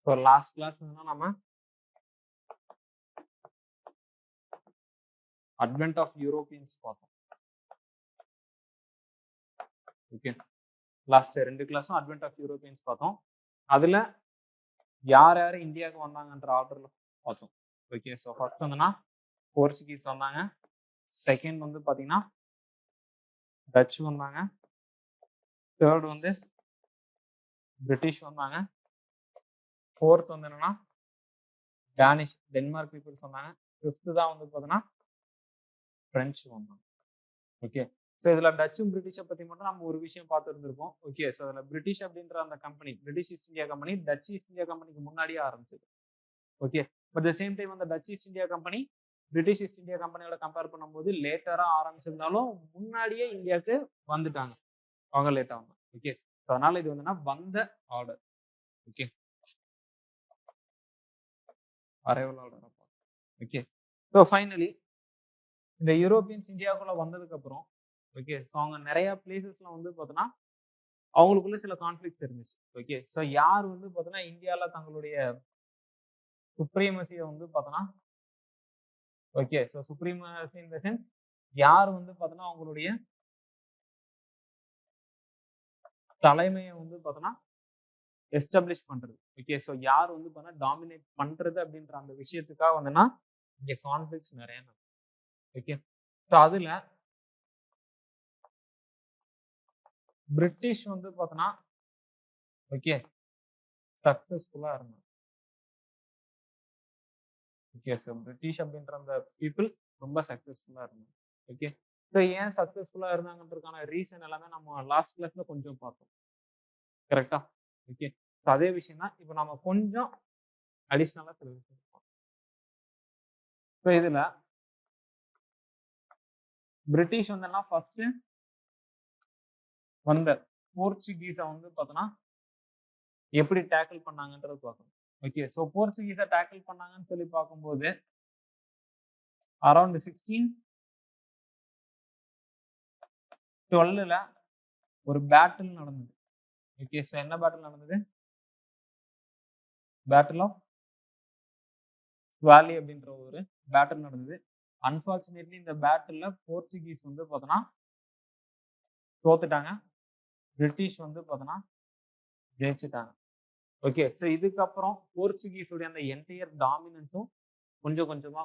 So last class நம்ம advent of Europeans பார்த்தோம். Okay, last 2 கிளாஸும் அட்வென்ட் ஆஃப் யூரோப்பியன்ஸ் பார்த்தோம். அதுல யார் யார் இந்தியாவுக்கு வந்தாங்கன்ற ஆர்டர்ல பார்த்தோம். ஓகே, ஸோ ஃபர்ஸ்ட் வந்துன்னா போர்ச்சுகீஸ் வந்தாங்க. செகண்ட் வந்து பார்த்தீங்கன்னா டச் வந்தாங்க. தேர்ட் வந்து பிரிட்டிஷ் வந்தாங்க. ஃபோர்த் வந்து என்னன்னா டேனிஷ் டென்மார்க் பீப்புள்ஸ் வந்தாங்க. ஃபிஃப்த் தான் வந்து பார்த்தீங்கன்னா பிரெஞ்சு வந்தாங்க. ஓகே, ஸோ இதில் டச்சும் பிரிட்டிஷை பற்றி மட்டும் நம்ம ஒரு விஷயம் பார்த்து இருந்திருப்போம். ஓகே, ஸோ அதில் பிரிட்டிஷ் அப்படின்ற அந்த company, British East India company Dutch East India கம்பெனிக்கு முன்னாடியே ஆரம்பிச்சது. Okay, but the same time அந்த Dutch East India company British East India கம்பெனியோட கம்பேர் பண்ணும்போது லேட்டராக ஆரம்பிச்சிருந்தாலும் முன்னாடியே இந்தியாவுக்கு வந்துட்டாங்க. அவங்க லேட்டாக வந்தாங்க. ஓகே, ஸோ அதனால இது வந்துன்னா வந்த order. Okay, arrival order. Okay, so finally இந்த யூரோப்பியன்ஸ் இந்தியாவுக்குள்ள வந்ததுக்கு அப்புறம் ஓகே, ஸோ அவங்க நிறைய பிளேசஸ்ல வந்து பார்த்தோன்னா அவங்களுக்குள்ள சில கான்ஃபிளிக்ஸ் இருந்துச்சு. ஓகே, ஸோ யார் வந்து பார்த்தோன்னா இந்தியாவில் தங்களுடைய சுப்ரீமசியை வந்து பார்த்தோன்னா okay, so supremacy in the sense யார் வந்து பார்த்தோன்னா அவங்களுடைய தலைமையை வந்து பார்த்தோன்னா எஸ்டாப்ளிஷ் பண்றது. ஓகே, ஸோ யார் வந்து பார்த்தா டாமினேட் பண்றது அப்படின்ற அந்த விஷயத்துக்காக வந்துன்னா இங்க கான்ஃபிளிக்ஸ் நிறைய. ஓகே, ஸோ அதுல பிரிட்டிஷ் வந்து பார்த்தோன்னா ஓகே சக்சஸ்ஃபுல்லா இருந்தாங்க. ஓகே, ஸோ பிரிட்டிஷ் அப்படின்ற அந்த பீப்புள்ஸ் ரொம்ப சக்சஸ்ஃபுல்லா இருந்தாங்க. ஓகே, ஸோ ஏன் சக்சஸ்ஃபுல்லா இருந்தாங்கன்றதுக்கான ரீசன் எல்லாமே நம்ம லாஸ்ட் கிளாஸ்ல கொஞ்சம் பார்த்தோம். கரெக்டா? ஓகே, ஸோ அதே விஷயம் தான் இப்போ நம்ம கொஞ்சம் அடிஷ்னலா சில விஷயம் பார்ப்போம். ஸோ இதுல பிரிட்டிஷ் வந்து ஃபர்ஸ்ட் வந்த போர்ச்சுகீஸை வந்து பார்த்தோன்னா எப்படி டேக்கிள் பண்ணாங்கன்றது பார்க்கணும். ஓகே, ஸோ போர்ச்சுகீஸை டேக்கிள் பண்ணாங்கன்னு சொல்லி பார்க்கும்போது அரௌண்ட் 1612ல ஒரு பேட்டில் நடந்தது. ஓகே, ஸோ என்ன பேட்டில் நடந்தது? பேட்டில் ஆஃப் வாலி அப்படின்ற ஒரு பேட்டில் நடந்தது. அன்பார்ச்சுனேட்லி இந்த பேட்டில்ல போர்ச்சுகீஸ் வந்து பார்த்தோன்னா தோத்துட்டாங்க. பிரிட்டிஷ் வந்து பார்த்தோன்னா ஜெயிச்சுட்டாங்க. ஓகே, ஸோ இதுக்கப்புறம் போர்ச்சுகீஸுடைய அந்த என்டையர் டாமினன்ஸும் கொஞ்சம் கொஞ்சமா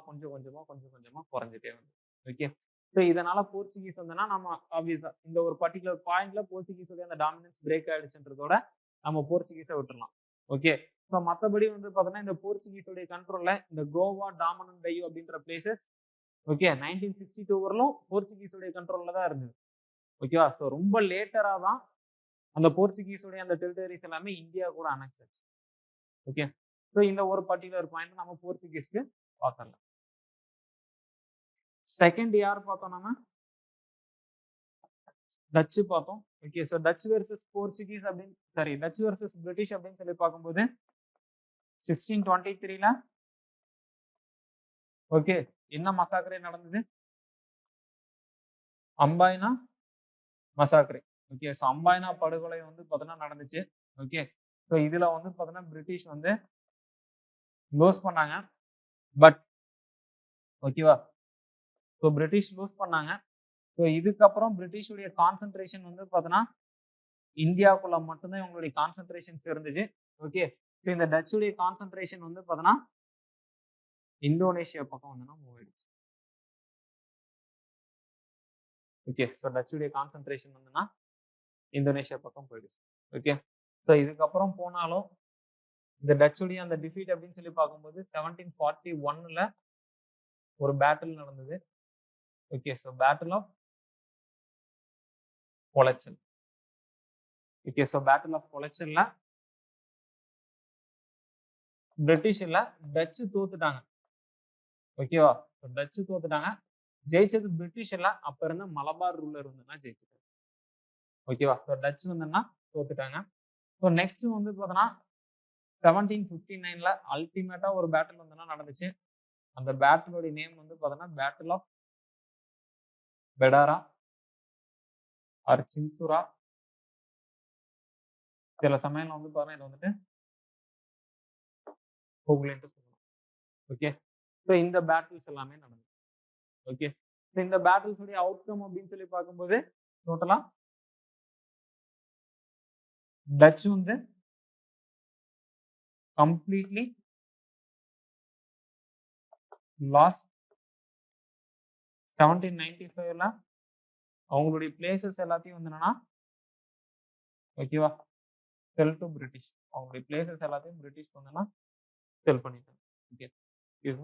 குறைஞ்சிட்டே வந்து. ஓகே, ஸோ இதனால போர்ச்சுகீஸ் வந்துன்னா நம்ம ஆப்வியஸா இந்த ஒரு பர்டிகுலர் பாயிண்ட்ல போர்ச்சுகீஸுடைய அந்த டாமினன்ஸ் பிரேக் ஆயிடுச்சுன்றதோட நம்ம போர்ச்சுகீஸை விட்டுறலாம். ஓகே, ஸோ மற்றபடி வந்து பார்த்தோன்னா இந்த போர்ச்சுகீஸுடைய கண்ட்ரோல்ல இந்த கோவா, டாமன் டையூ அப்படின்ற பிளேசஸ் ஓகே 1962 வரலும் போர்ச்சுகீஸுடைய கண்ட்ரோல்ல தான் இருந்தது. ஓகேவா, ஸோ ரொம்ப லேட்டரா தான் அந்த போர்ச்சுகீஸுடைய அந்த டெரிட்டரிஸ் எல்லாமே இந்தியா கூட அனெக்ஸ் ஆச்சு. ஓகே, ஸோ இந்த ஒரு பர்டிகுலர் பாயிண்ட் நம்ம போர்ச்சுகீஸ்க்கு பார்த்தரலாம். செகண்ட் யார் பார்த்தோம் நம்ம? டச்சு பார்த்தோம். Okay, so touch versus Portuguese அப்படின்னு சாரி டச் வெர்சஸ் பிரிட்டிஷ் அப்படின்னு சொல்லி பார்க்கும்போது 1623ல ஓகே என்ன மசாக்கரே நடந்தது? அம்பாயினா மசாக்கரே. ஓகே, ஸோ அம்பாயினா படுகொலை வந்து பார்த்தோன்னா நடந்துச்சு. ஓகே, ஸோ இதுல வந்து பார்த்தோன்னா பிரிட்டிஷ் வந்து லூஸ் பண்ணாங்க. பட் ஓகேவா, ஸோ பிரிட்டிஷ் லூஸ் பண்ணாங்க. ஸோ இதுக்கப்புறம் பிரிட்டிஷுடைய கான்சென்ட்ரேஷன் வந்து பார்த்தோன்னா இந்தியாவுக்குள்ள மட்டும்தான் இவங்களுடைய கான்சென்ட்ரேஷன்ஸ் இருந்துச்சு. ஓகே, ஸோ இந்த டச்சுடைய கான்சென்ட்ரேஷன் வந்து பார்த்தோன்னா இந்தோனேஷியா பக்கம் வந்து மூவ் ஆயிடுச்சு. ஓகே, ஸோ டச்சுடைய கான்சென்ட்ரேஷன் வந்துன்னா இந்தோனேஷியா பக்கம் போயிடுச்சு. ஓகே, ஸோ இதுக்கப்புறம் போனாலும் இந்த டச்சுடைய அந்த டிஃபீட் அப்படின்னு சொல்லி பார்க்கும்போது 1741ல ஒரு பேட்டில் நடந்தது. Okay, so battle of Colachel. Okay, so battle of கொலச்சல்ல பிரிட்டிஷ் இல்ல டச்சு தோத்துட்டாங்க. ஓகேவா, டச்சு தோத்துட்டாங்க. ஜெயிச்சது பிரிட்டிஷ் இல்ல, அப்ப இருந்த மலபார் ரூலர் வந்துன்னா ஜெயிச்சிட்டாங்க. ஓகேவா, ஸோ டச் வந்துன்னா தோத்துட்டாங்க. ஸோ நெக்ஸ்ட் வந்து பார்த்தோன்னா 1759ல அல்டிமேட்டா ஒரு பேட்டில் வந்துன்னா நடந்துச்சு. அந்த பேட்டிலோட நேம் வந்து பார்த்தோன்னா பேட்டில் ஆஃப் பெடாரா ஆர் சின்சுரா. சில சமயம் வந்து பார்த்தோன்னா இது வந்துட்டு போகலன்ட்டு சொல்லலாம். ஓகே. ஸோ இந்த பேட்டில்ஸ் எல்லாமே நடந்தது. ஓகே. இந்த பேட்டில்ஸ் உடைய அவுட்கம் அப்படின்னு சொல்லி பார்க்கும்போது டோட்டலா டச் வந்து கம்ப்ளீட்லி லாஸ் 1795ல அவங்களுடைய பிளேசஸ் எல்லாத்தையும் வந்து என்னன்னா ஓகேவா செல் டு பிரிட்டிஷ். அவங்களுடைய பிளேசஸ் எல்லாத்தையும் பிரிட்டிஷ் வந்து செல் பண்ணிட்டாங்க. ஓகே. இது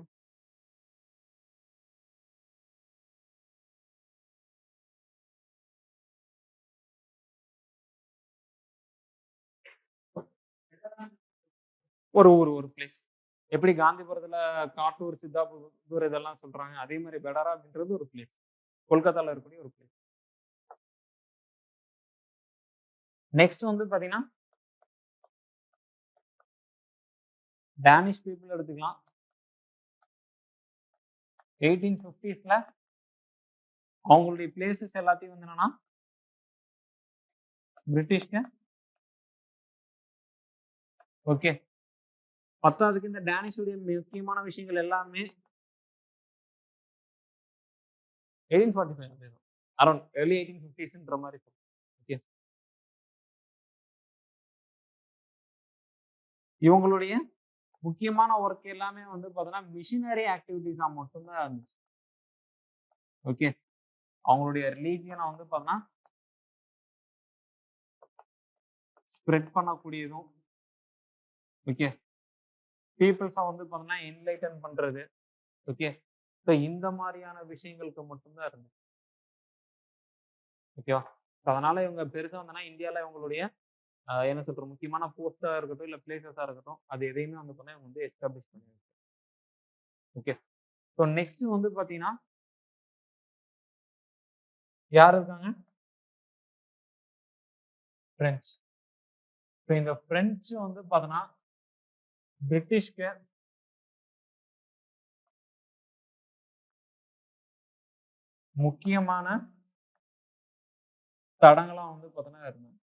ஒரு ஊர் ஒரு பிளேஸ். எப்படி காந்திபுரத்துல காட்டூர், சித்தாபுர் இதெல்லாம் சொல்றாங்க. அதே மாதிரி பெடாரா அப்படின்றது ஒரு பிளேஸ். கொல்கத்தால இருக்கக்கூடிய ஒரு பிளேஸ். நெக்ஸ்ட் வந்து பாத்தீங்கன்னா டேனிஷ் பீப்புள் எடுத்துக்கலாம். 1850ஸ்ல அவங்களுடைய பிளேசஸ் எல்லாத்தையும் வந்து என்னன்னா பிரிட்டிஷ்க்கு ஓகே. பத்தாவதுக்கு இந்த டேனிஷுடைய முக்கியமான விஷயங்கள் எல்லாமே 1845 அரௌண்ட் early 1850sன்ற மாதிரி ஓகே. இவங்களுடைய முக்கியமான ஒர்க் எல்லாமே வந்து பாத்தீங்கன்னா மிஷினரி ஆக்டிவிட்டிஸா மட்டும்தான் இருந்துச்சு. ஓகே. அவங்களுடைய ரிலீஜியனை வந்து பாத்தீங்கன்னா ஸ்ப்ரெட் பண்ணக்கூடியதும் ஓகே. பீப்புள்ஸை வந்து பாத்தீங்கன்னா என்லைட்டன் பண்றது ஓகே. ஸோ இந்த மாதிரியான விஷயங்களுக்கு மட்டும்தான் இருந்துச்சு. ஓகேவா. அதனால இவங்க பெருசா வந்தனா இந்தியால இவங்களுடைய என்ன சொல்ற முக்கியமான போஸ்டா இருக்கட்டும் இல்ல பிளேசஸா இருக்கட்டும் அது எதையுமே வந்து பண்ண இவங்க வந்து எஸ்டாப்ளிஷ் பண்ணிருக்காங்க. ஓகே. ஸோ நெக்ஸ்ட் வந்து பாத்தீங்கன்னா யார் இருக்காங்க? பிரெஞ்சு. ஸோ இந்த பிரெஞ்சு வந்து பாத்தீங்கன்னா பிரிட்டிஷ்க்கு முக்கியமான தடங்களா வந்து பாத்தீங்கன்னா இருந்தாங்க.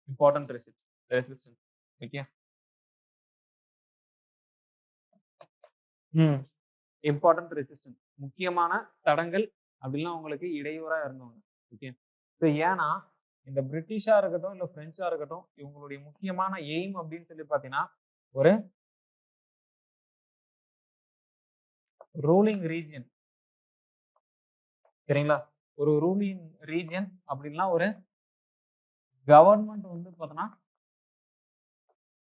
Important resistance. Okay. Important resistance முக்கியமான தடங்கள் அப்படின்னா உங்களுக்கு இடையூறா இருந்தவங்க. ஓகே. ஸோ ஏன்னா இந்த பிரிட்டிஷா இருக்கட்டும் இல்ல பிரெஞ்சா இருக்கட்டும் இவங்களுடைய முக்கியமான எய்ம் அப்படின்னு சொல்லி பாத்தீங்கன்னா ஒரு ரூலிங் ரீஜியன் சரிங்களா. ஒரு ரூலிங் ரீஜியன் அப்படின்னா ஒரு கவர்மெண்ட் வந்து பாத்தீங்கன்னா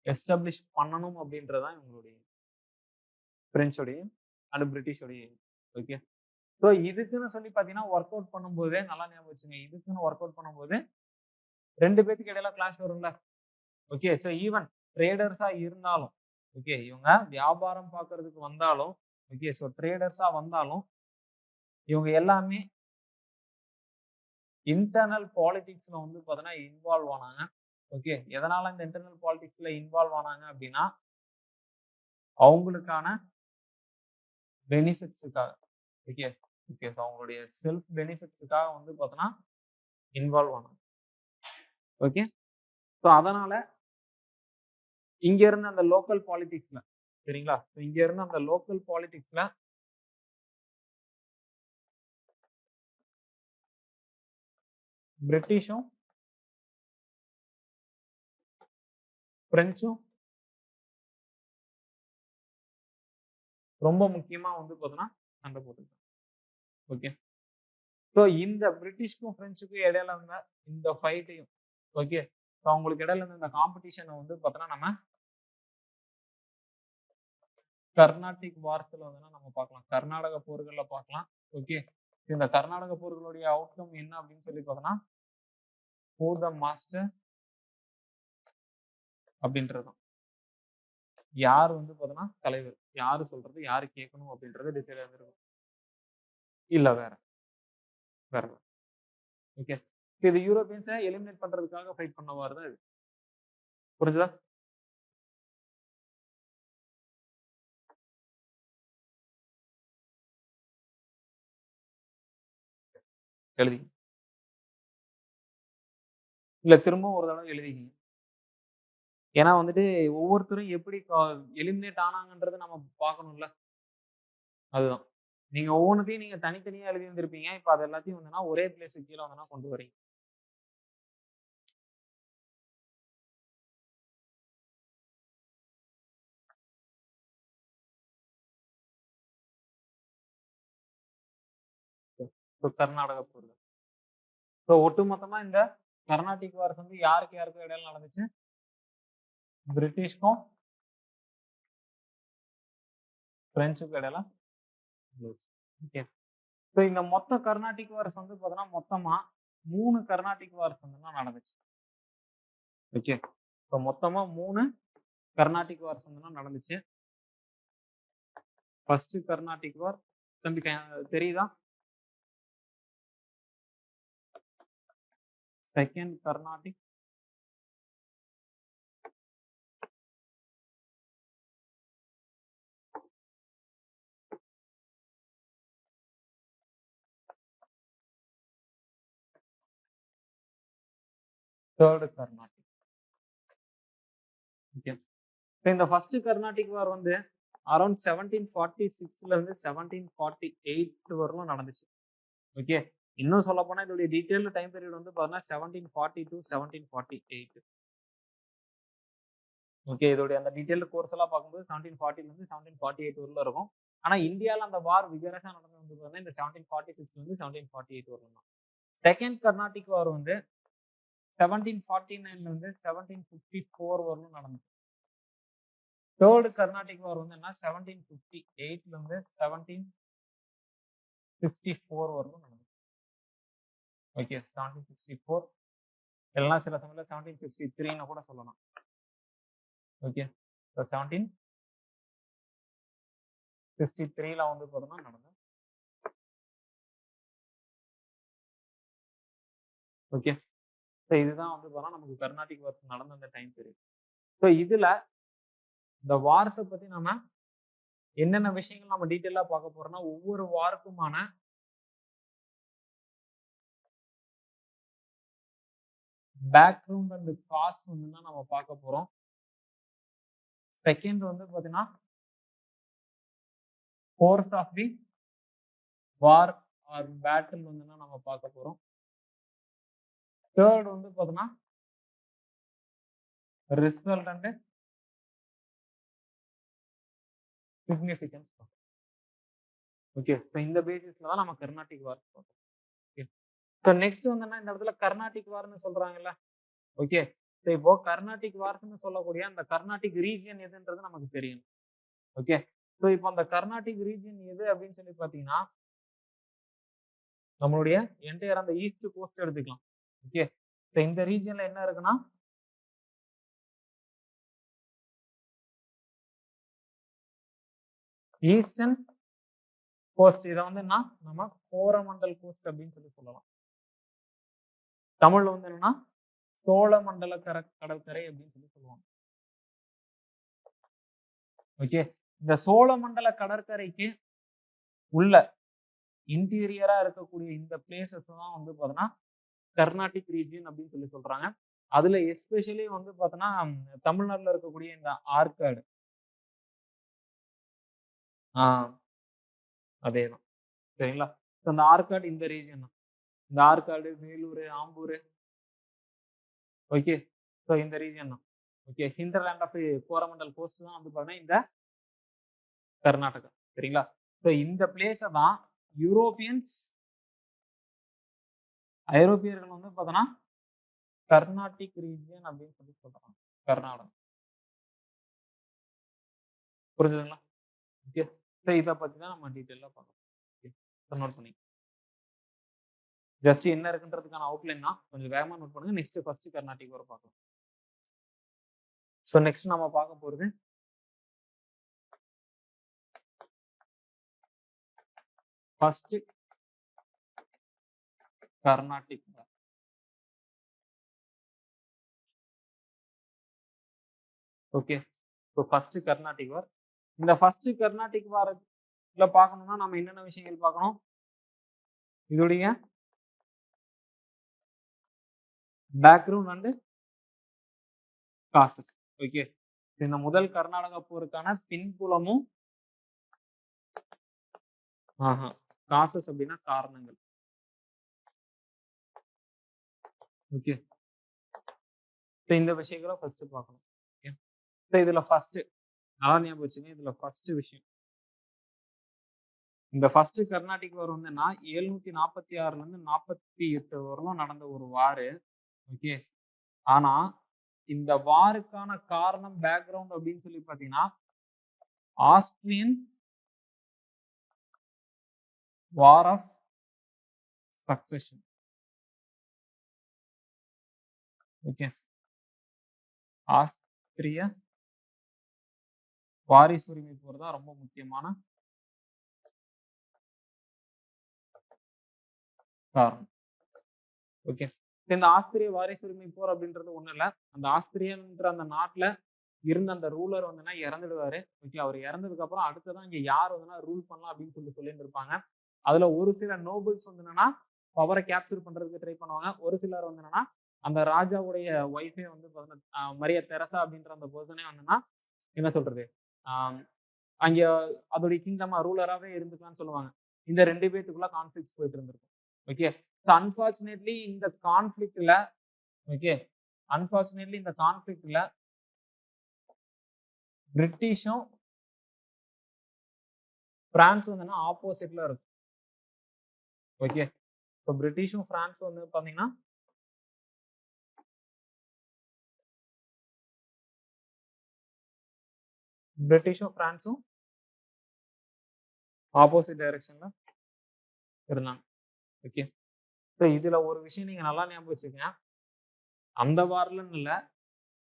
எஸ்டாப்ளிஷ் பண்ணணும் அப்படின்றதான் இவங்களுடைய பிரெஞ்சோடைய அண்ட் பிரிட்டிஷோடைய ஓகே. ஸோ இதுக்குன்னு சொல்லி பாத்தீங்கன்னா ஒர்க் அவுட் பண்ணும்போதே நல்லா ஞாபகம் வச்சுங்க. இதுக்குன்னு ஒர்க் அவுட் பண்ணும்போது ரெண்டு பேத்துக்கு இடையில கிளாஷ் வரும்ல. ஓகே. ஸோ ஈவன் ட்ரேடர்ஸா இருந்தாலும் ஓகே இவங்க வியாபாரம் பார்க்கறதுக்கு வந்தாலும் ஓகே. ஸோ ட்ரேடர்ஸா வந்தாலும் இவங்க எல்லாமே இன்டர்னல் பாலிடிக்ஸ்ல வந்து பாத்தீங்கன்னா இன்வால்வ் ஆனாங்க. ஓகே. எதனால இந்த இன்டர்னல் பாலிடிக்ஸ்ல இன்வால்வ் ஆனாங்க அப்படின்னா அவங்களுக்கான பெனிஃபிட்ஸுக்காக ஓகே. ஓகே. ஸோ அவங்களுடைய செல்ஃப் பெனிஃபிட்ஸுக்காக வந்து பாத்தீங்கன்னா இன்வால்வ் ஆனாங்க. ஓகே. ஸோ அதனால இங்க இருந்த அந்த லோக்கல் பாலிடிக்ஸ்ல சரிங்களா. இங்க இருந்த அந்த லோக்கல் பாலிடிக்ஸ்ல பிரிட்டிஷும் பிரெஞ்சும் ரொம்ப முக்கியமா வந்து பாத்தீங்கன்னா சண்டை போட்டுருக்காங்க. ஓகே. ஸோ இந்த பிரிட்டிஷ்க்கும் பிரெஞ்சுக்கும் இடையில இருந்த இந்த ஃபைட்டையும் ஓகே. ஸோ அவங்களுக்கு இடையில இருந்த இந்த காம்படிஷனை வந்து பார்த்தோன்னா நம்ம கர்நாடிக் வார்த்துல வந்து நம்ம பார்க்கலாம். கர்நாடக போர்கள்ல பார்க்கலாம். ஓகே. இந்த கர்நாடக போர்களுடைய அவுட்கம் என்ன அப்படின்னு சொல்லி பார்த்தோம்னா ஹூ த மாஸ்டர் அப்படின்றது யார் வந்து பார்த்தோன்னா தலைவர் யாரு சொல்றது யாரு கேட்கணும் அப்படின்றது டிசைட் ஆகிருக்கும். இல்ல வேற வேற ஓகே. இது யூரோப்பியன்ஸை எலிமினேட் பண்றதுக்காக ஃபைட் பண்ணவாறு தான் இது. புரிஞ்சுதா? எழுதி இல்ல திரும்பவும் ஒரு தடவை எழுதிக்கிங்க. ஏன்னா வந்துட்டு ஒவ்வொருத்தரும் எப்படி எலிமினேட் ஆனாங்கன்றத நம்ம பார்க்கணும்ல. அதுதான். நீங்க ஒவ்வொன்னுத்தையும் நீங்க தனித்தனியா எழுதி இருந்திருப்பீங்க. இப்ப அது எல்லாத்தையும் வந்துன்னா ஒரே பிளேஸ்க்கு கீழ வந்துன்னா கொண்டு வரீங்க. ஸோ கர்நாடகா போறது. ஸோ ஒட்டுமொத்தமா இந்த கர்நாடிக் வார்ஸ் வந்து யாருக்கு யாருக்கும் இடையில நடந்துச்சு? பிரிட்டிஷ்க்கும் பிரெஞ்சுக்கும் இடையில. ஓகே. ஸோ இந்த மொத்த கர்நாடிக் வார்ஸ் வந்து பார்த்தீங்கன்னா, மொத்தமா 3 கர்நாடிக் வார்ஸ் வந்து நடந்துச்சு. ஓகே. ஸோ மொத்தமா 3 கர்நாடிக் வார்ஸ் வந்து நடந்துச்சு. ஃபர்ஸ்ட் கர்நாடிக் வார் தம்பி தெரியுதா? Second Carnatic, third Carnatic. Okay. இந்த ஃபர்ஸ்ட் கர்நாடிக் வார் வந்து அரௌண்ட் 1746ல இருந்து 1748 வரலும் நடந்துச்சு. ஓகே. இன்னும் சொல்ல போனா இதோட டீடைல் டைம் பீரியட் வந்து பாத்தீங்கன்னா 1740 to 1748. ஓகே. இதோட அந்த டீடைல் கோர்ஸ் எல்லாம் பார்க்கும்போது 1740ல இருந்து 1748 வரலும் இருக்கும். ஆனா இந்தியால அந்த வார் விகரஸா நடந்தது வந்து பாத்தீங்கன்னா இந்த 1746ல இருந்து 1748 வரலும் தான். செகண்ட் கர்நாடிக் வார் வந்து 1749ல இருந்து 1754 வரலும் நடந்துச்சு. தேர்ட் கர்நாடிக் வார் வந்து என்ன 1758ல இருந்து 1764 வரலும் நடந்துச்சு. ஓகே. 1764 எல்லாம் சில சமயத்துல 1763ன்னு கூட சொல்லலாம். ஓகே. 1753ல வந்து பார்த்தீங்கன்னா நடந்தது. ஓகே. ஸோ இதுதான் வந்து பார்த்தா நமக்கு கர்நாடிக் வார்ஸ் நடந்த அந்த டைம் பீரியட். ஸோ இதுல இந்த வார்ஸை பத்தி நம்ம என்னென்ன விஷயங்கள் நம்ம டீட்டெயிலா பார்க்க போறோம்னா ஒவ்வொரு வார்க்குமான பேக்ரவுண்ட் அண்ட் காஸ் வந்து நம்ம பார்க்க போறோம். செகண்ட் வந்து பாத்தீங்கன்னா course of the war or battle வந்து நம்ம பார்க்க போறோம். தேர்ட் வந்து பாத்தீங்கன்னா result and significance. Okay. So இந்த பேசிஸ்ல தான் நம்ம கர்நாடிக் வார் பார்ப்போம். ஓகே. ஸோ நெக்ஸ்ட் வந்து இந்த இடத்துல கர்நாடிக் வார்னு சொல்றாங்கல்ல. ஓகே. ஸோ இப்போ கர்நாடிக் வார்ஸ்னு சொல்லக்கூடிய அந்த கர்நாடிக் ரீஜியன் எதுன்றது நமக்கு தெரியும். ஓகே. ஸோ இப்போ அந்த கர்நாடிக் ரீஜியன் எது அப்படின்னு சொல்லி பார்த்தீங்கன்னா நம்மளுடைய என்டையர் அந்த ஈஸ்ட் கோஸ்ட் எடுத்துக்கலாம். ஓகே. ஸோ இந்த ரீஜியன்ல என்ன இருக்குன்னா ஈஸ்டர்ன் கோஸ்ட். இதை வந்து என்ன நம்ம கோரமண்டல் கோஸ்ட் அப்படின்னு சொல்லி சொல்லலாம். தமிழ்ல வந்து என்னன்னா சோழமண்டல கடற்கரை அப்படின்னு சொல்லி சொல்லுவாங்க. ஓகே. இந்த சோழமண்டல கடற்கரைக்கு உள்ள இன்டீரியரா இருக்கக்கூடிய இந்த பிளேசஸ் தான் வந்து பாத்தீங்கன்னா கர்நாடிக் ரீஜியன் அப்படின்னு சொல்லி சொல்றாங்க. அதுல எஸ்பெஷலி வந்து பாத்தீங்கன்னா தமிழ்நாட்டுல இருக்கக்கூடிய இந்த ஆற்காடு. அதேதான். சரிங்களா? இந்த ஆற்காடு இந்த ரீஜியன் தான். இந்த ஆற்காடு, வேலூர், ஆம்பூர். ஓகே. ஸோ இந்த ரீஜியன் தான். Okay. Hinterland of Coromandel coast தான் வந்து பாத்தீங்கன்னா இந்த கர்நாடகா. சரிங்களா? ஸோ இந்த பிளேஸை தான் ஐரோப்பியர்கள் வந்து பார்த்தோன்னா கர்நாடிக் ரீஜியன் அப்படின்னு சொல்லி சொல்றாங்க. கர்நாடகம். புரிஞ்சுதுங்களா? ஓகே. ஸோ இதை பத்தி தான் நம்ம டீட்டெயிலாக பார்க்கலாம். ஓகே. நோட் பண்ணி ஜஸ்ட் என்ன இருக்குன்றதுக்கான அவுட்லைன் தான் கொஞ்சம் வேகமாக நோட் பண்ணுங்க. நெக்ஸ்ட் ஃபர்ஸ்ட் கர்நாடிக் வர பார்க்கலாம். ஸோ நெக்ஸ்ட் நம்ம பார்க்க போறது ஃபர்ஸ்ட் கர்நாடிக் வார். ஓகே. ஸோ ஃபர்ஸ்ட் கர்நாடிக் வார். இந்த ஃபர்ஸ்ட் கர்நாடிக் வார்ல பார்க்கணும்னா நம்ம என்னென்ன விஷயங்கள் பார்க்கணும்? இதோடைய பேக்ரவுண்ட் அண்ட் காசஸ். ஓகே, இந்த முதல் கர்நாடகா போருக்கான பின்புலமும் காசஸ் அப்படின்னா காரணங்கள். ஓகே, இந்த விஷயங்களை ஃபர்ஸ்ட் பார்க்கணும். ஓகே, இதுல ஃபர்ஸ்ட் நல்லா ஞாபகம் வச்சுங்க. இதுல ஃபர்ஸ்ட் விஷயம், இந்த ஃபர்ஸ்ட் கர்நாடிக் வார் வந்துன்னா 746ல இருந்து 48 வரலும் நடந்த ஒரு வாரு. ஓகே, ஆனா இந்த வாருக்கான காரணம் பேக்ரவுண்ட் அப்படின்னு சொல்லி பாத்தீங்கன்னா Austrian war of succession. Okay, ஆஸ்திரிய வாரிசு உரிமை போர் தான் ரொம்ப முக்கியமான காரணம். ஓகே, இந்த ஆஸ்திரிய வாரிசு உரிமை போர் அப்படின்றது ஒண்ணு இல்ல, அந்த ஆஸ்திரியன்ற அந்த நாட்டுல இருந்த அந்த ரூலர் வந்துன்னா இறந்துடுவாரு. ஓகே, அவர் இறந்ததுக்கு அப்புறம் அடுத்ததான் இங்க யார் வந்துன்னா ரூல் பண்ணலாம் அப்படின்னு சொல்லிட்டு இருப்பாங்க. அதுல ஒரு சில நோபல்ஸ் வந்து என்னன்னா பவரை கேப்சர் பண்றதுக்கு ட்ரை பண்ணுவாங்க. ஒரு சிலர் வந்து என்னன்னா அந்த ராஜாவுடைய ஒய்ஃபே வந்து மரியா தெரசா அப்படின்ற அந்த பர்சனே வந்துன்னா என்ன சொல்றது அங்க அதோடைய கிங்டமா ரூலராகவே இருந்துக்கலாம்னு சொல்லுவாங்க. இந்த 2 பேத்துக்குள்ள கான்ஃபிளிக்ஸ் போயிட்டு இருந்திருக்கும். ஓகே, அன்பார்ச்சுனேட்லி இந்த கான்ஃபிளிக்ட்ல ஓகே அன்பார்ச்சுனேட்லி இந்த கான்ஃபிளிக்ட்ல பிரிட்டிஷும் பிரான்ஸ் வந்து ஆப்போசிட்ல இருக்கும். ஓகே, இப்போ பிரிட்டிஷும் பிரான்ஸ் வந்து பாத்தீங்கன்னா பிரிட்டிஷும் பிரான்ஸும் ஆப்போசிட் டைரக்ஷன்ல இருந்தாங்க. ஓகே, இதுல ஒரு விஷயம் நீங்க நல்லா ஞாபகம் வச்சுக்கங்க. அந்த வார்லன்னு இல்ல,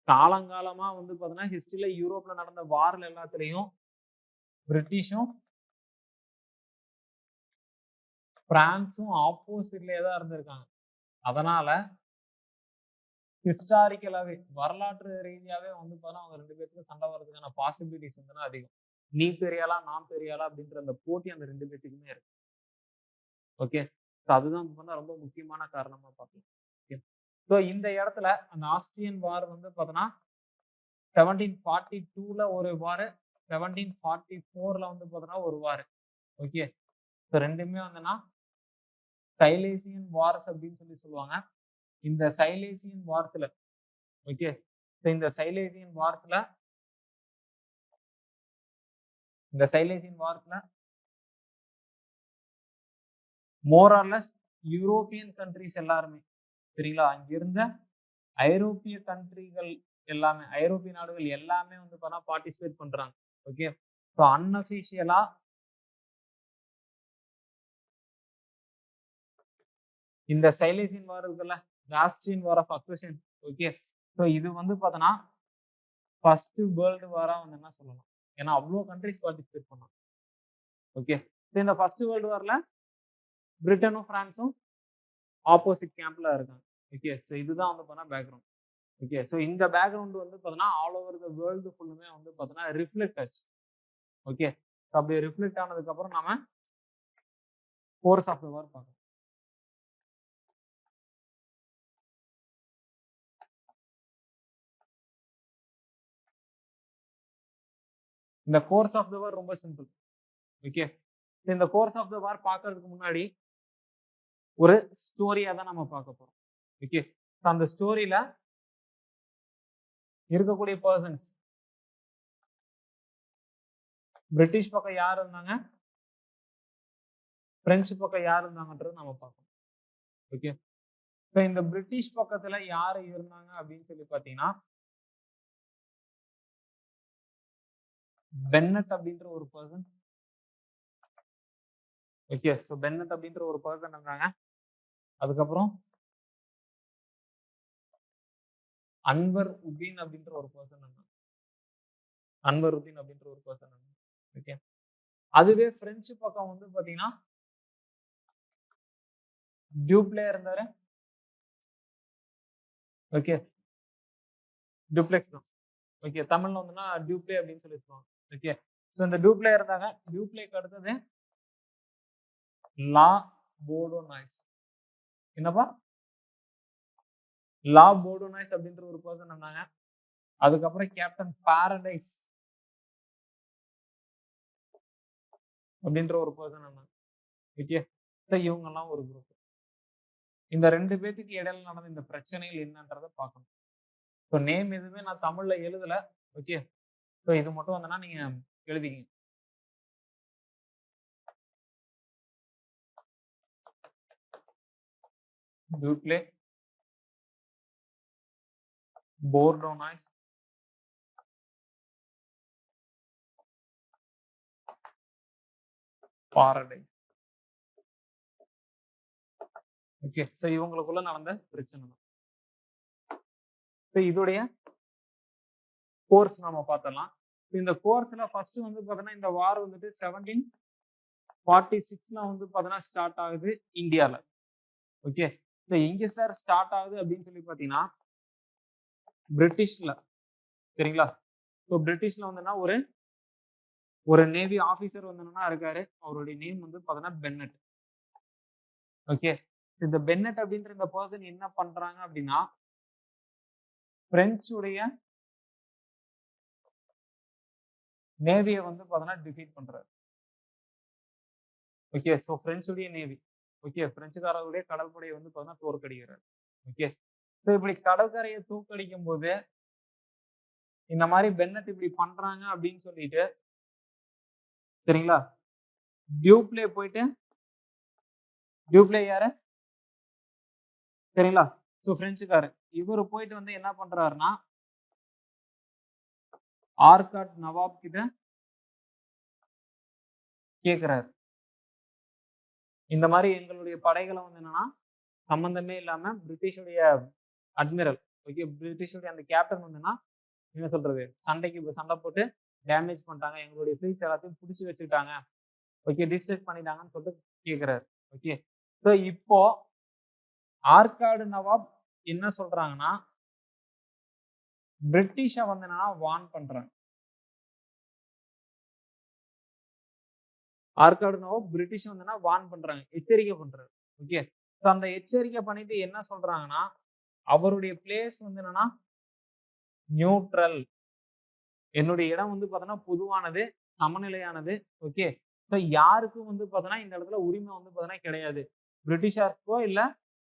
காலங்காலமா வந்து பாத்தீங்கன்னா ஹிஸ்டரியில யூரோப்ல நடந்த வார்ல எல்லாத்துலயும் பிரிட்டிஷும் பிரான்ஸும் ஆப்போசிட்லயே தான் இருந்திருக்காங்க. அதனால ஹிஸ்டாரிக்கலாவே வரலாற்று ரீதியாவே வந்து பாத்தீங்கன்னா அவங்க 2 பேத்துக்கும் சண்டை வர்றதுக்கான பாசிபிலிட்டிஸ் வந்து அதிகம். நீ பெரியாளா நான் பெரியாளா அப்படின்ற அந்த போட்டி அந்த 2 பேத்துக்குமே இருக்கு. ஓகே, அதுதான் ரொம்ப முக்கியமான காரணமா பார்க்கலாம். ஓகே, இந்த இடத்துல அந்த ஆஸ்திரியன் வார் வந்து பார்த்தோன்னா 1742ல ஒரு வார், 1744ல வந்து பார்த்தோன்னா ஒரு வார். ஓகே, ரெண்டுமே வந்துன்னா சைலேசியன் வார்ஸ் அப்படின்னு சொல்லுவாங்க. இந்த சைலேசியன் வார்ஸ்ல ஓகே, இந்த சைலேசியன் வார்ஸ்ல more or less European countries எல்லாருமே சரிங்களா, அங்க இருந்த ஐரோப்பிய கண்ட்ரிகள் எல்லாமே, ஐரோப்பிய நாடுகள் எல்லாமே வந்து பார்ட்டிசிபேட் பண்றாங்க. ஓகே, ஸோ அன்அஃபிஷியலா இந்த சைலேசியன் வார் இருக்குல்ல, Austrian war of succession. Okay, so இது வந்து பார்த்தோன்னா ஃபர்ஸ்ட் வேர்ல்டு வாரா வந்து என்ன சொல்லலாம், ஏன்னா அவ்வளோ கண்ட்ரிஸ் பார்ட்டிசிபேட் பண்ணாங்க. ஓகே, இந்த ஃபர்ஸ்ட் வேர்ல்டு வார்ல பிரிட்டனும் பிரான்ஸும் ஆப்போசிட் கேம்ப்ல இருக்காங்க. ஓகே, ஸோ இதுதான் வந்து பார்த்தா பேக்ரவுண்ட். ஓகே, ஸோ இந்த பேக்ரவுண்ட் வந்து பார்த்தோன்னா ஆல் ஓவர் த வேர்ல்டு ஃபுல்லுமே வந்து பார்த்தோன்னா ரிஃப்ளெக்ட் ஆச்சு. ஓகே, அப்படி ரிஃப்ளெக்ட் ஆனதுக்கு அப்புறம் நாம கோர்ஸ் ஆஃப் த வார் பார்க்கணும். இந்த கோர்ஸ் ஆஃப் த வார் ரொம்ப சிம்பிள். ஓகே, இந்த கோர்ஸ் ஆஃப் த வார் பார்க்கறதுக்கு முன்னாடி ஒரு ஸ்டோரியா தான் நம்ம பார்க்க போறோம். ஓகே, அந்த ஸ்டோரியில இருக்கக்கூடிய பர்சன்ஸ் பிரிட்டிஷ் பக்கம் யார் இருந்தாங்க, பிரெஞ்சு பக்கம் யார் இருந்தாங்கன்றது நம்ம பார்க்கணும். ஓகே, இப்போ இந்த பிரிட்டிஷ் பக்கத்துல யாரு இருந்தாங்க அப்படின்னு சொல்லி பாத்தீங்கன்னா பென்னட் அப்படின்ற ஒரு பர்சன். ஓகே, ஸோ பென்னட் அப்படின்ற ஒரு பர்சன் இருந்தாங்க. அதுக்கப்புறம் அன்வர் உதீன் அப்படின்ற ஒரு பர்சன் இருந்தாங்க. அன்வர் உதீன் அப்படின்ற ஒரு பர்சன் இருந்தாங்க. ஓகே, அதுவே பிரெஞ்சு பக்கம் வந்து பாத்தீங்கன்னா டியூப்ளே இருந்தாரு. ஓகே, டியூப்ளெக்ஸ் தான். ஓகே, தமிழ்ல வந்துன்னா டியூப்ளே அப்படின்னு சொல்லி சொல்லுவாங்க. ஓகே, ஸோ இந்த டியூப்ளே இருந்தாங்க. டியூப்ளேக்கு அடுத்தது லா போர்டோனாய்ஸ். என்னப்பா லா போர்டோனாய்ஸ் அப்படின்ற ஒரு பர்சன் இருந்தாங்க. அதுக்கப்புறம் கேப்டன் பாரடைஸ் அப்படின்ற ஒரு பர்சன் இருந்தாங்க. ஓகே, இவங்கெல்லாம் ஒரு குரூப். இந்த 2 பேத்துக்கு இடையில நடந்த இந்த பிரச்சனைகள் என்னன்றதை பார்க்கணும். ஸோ நேம் எதுவுமே நான் தமிழ்ல எழுதல. ஓகே, ஸோ இது மட்டும் வந்தனா நீங்க எழுதிங்க. Dupleix, Bourdonnais, Paradis. Okay, so இவங்களுக்குள்ள நடந்த பிரச்சனை தான். ஸோ இதோடைய கோர்ஸ் நம்ம பார்த்தலாம். இந்த கோர்ஸ்ல ஃபர்ஸ்ட் வந்து பார்த்தோன்னா இந்த வார் வந்துட்டு 1746 வந்து பார்த்தோன்னா ஸ்டார்ட் ஆகுது இந்தியால. ஓகே, ஸோ எங்க சார் ஸ்டார்ட் ஆகுது அப்படின்னு சொல்லி பார்த்தீங்கன்னா பிரிட்டிஷ்ல. சரிங்களா? ஸோ பிரிட்டிஷ்ல வந்துன்னா ஒரு நேவி ஆஃபீஸர் வந்து இருக்காரு. அவருடைய நேம் வந்து பார்த்தோன்னா பென்னட். ஓகே, இந்த பென்னட் அப்படின்ற இந்த பர்சன் என்ன பண்றாங்க அப்படின்னா பிரெஞ்சுடைய நேவியை வந்து பார்த்தோன்னா டிஃபீட் பண்றாரு. ஓகே, ஸோ பிரெஞ்சுடைய நேவி. ஓகே, பிரெஞ்சுக்காரர்களுடைய கடற்படையை வந்து பார்த்தோன்னா தோற்கடிக்கிறார். ஓகே, ஸோ இப்படி கடற்கரையை தூக்கடிக்கும் போது இந்த மாதிரி பென்னட் இப்படி பண்றாங்க அப்படின்னு சொல்லிட்டு சரிங்களா டியூப்ளே போயிட்டு டியூப்ளே யாரு சரிங்களா? ஸோ பிரெஞ்சுக்காரர் இவர் போயிட்டு வந்து என்ன பண்றாருன்னா ஆர்காட் நவாப் கிட்ட கேட்கிறாரு. இந்த மாதிரி எங்களுடைய படைகளை வந்து என்னன்னா சம்பந்தமே இல்லாம பிரிட்டிஷுடைய அட்மிரல், ஓகே, பிரிட்டிஷுடைய அந்த கேப்டன் வந்துன்னா என்ன சொல்றது சண்டை போட்டு டேமேஜ் பண்ணிட்டாங்க, எங்களுடைய ஃபிளீட்ஸ் எல்லாத்தையும் பிடிச்சி வச்சுக்கிட்டாங்க, ஓகே, டிஸ்ட்ரக்ட் பண்ணிட்டாங்கன்னு சொல்லிட்டு கேட்கிறாரு. ஓகே, ஸோ இப்போ ஆர்காடு நவாப் என்ன சொல்றாங்கன்னா பிரிட்டிஷ வந்து என்னன்னா வார்ன் பண்றாங்க. ஆர்காடு நவாப் பிரிட்டிஷ் வந்து வார்ன் பண்றாங்க, எச்சரிக்கை பண்றாரு. ஓகே, ஸோ அந்த எச்சரிக்கை பண்ணிட்டு என்ன சொல்றாங்கன்னா அவருடைய பிளேஸ் வந்து என்னன்னா நியூட்ரல், என்னுடைய இடம் வந்து பார்த்தோன்னா பொதுவானது, சமநிலையானது. ஓகே, ஸோ யாருக்கும் வந்து பார்த்தோன்னா இந்த இடத்துல உரிமை வந்து பார்த்தோன்னா கிடையாது. பிரிட்டிஷாருக்கோ இல்ல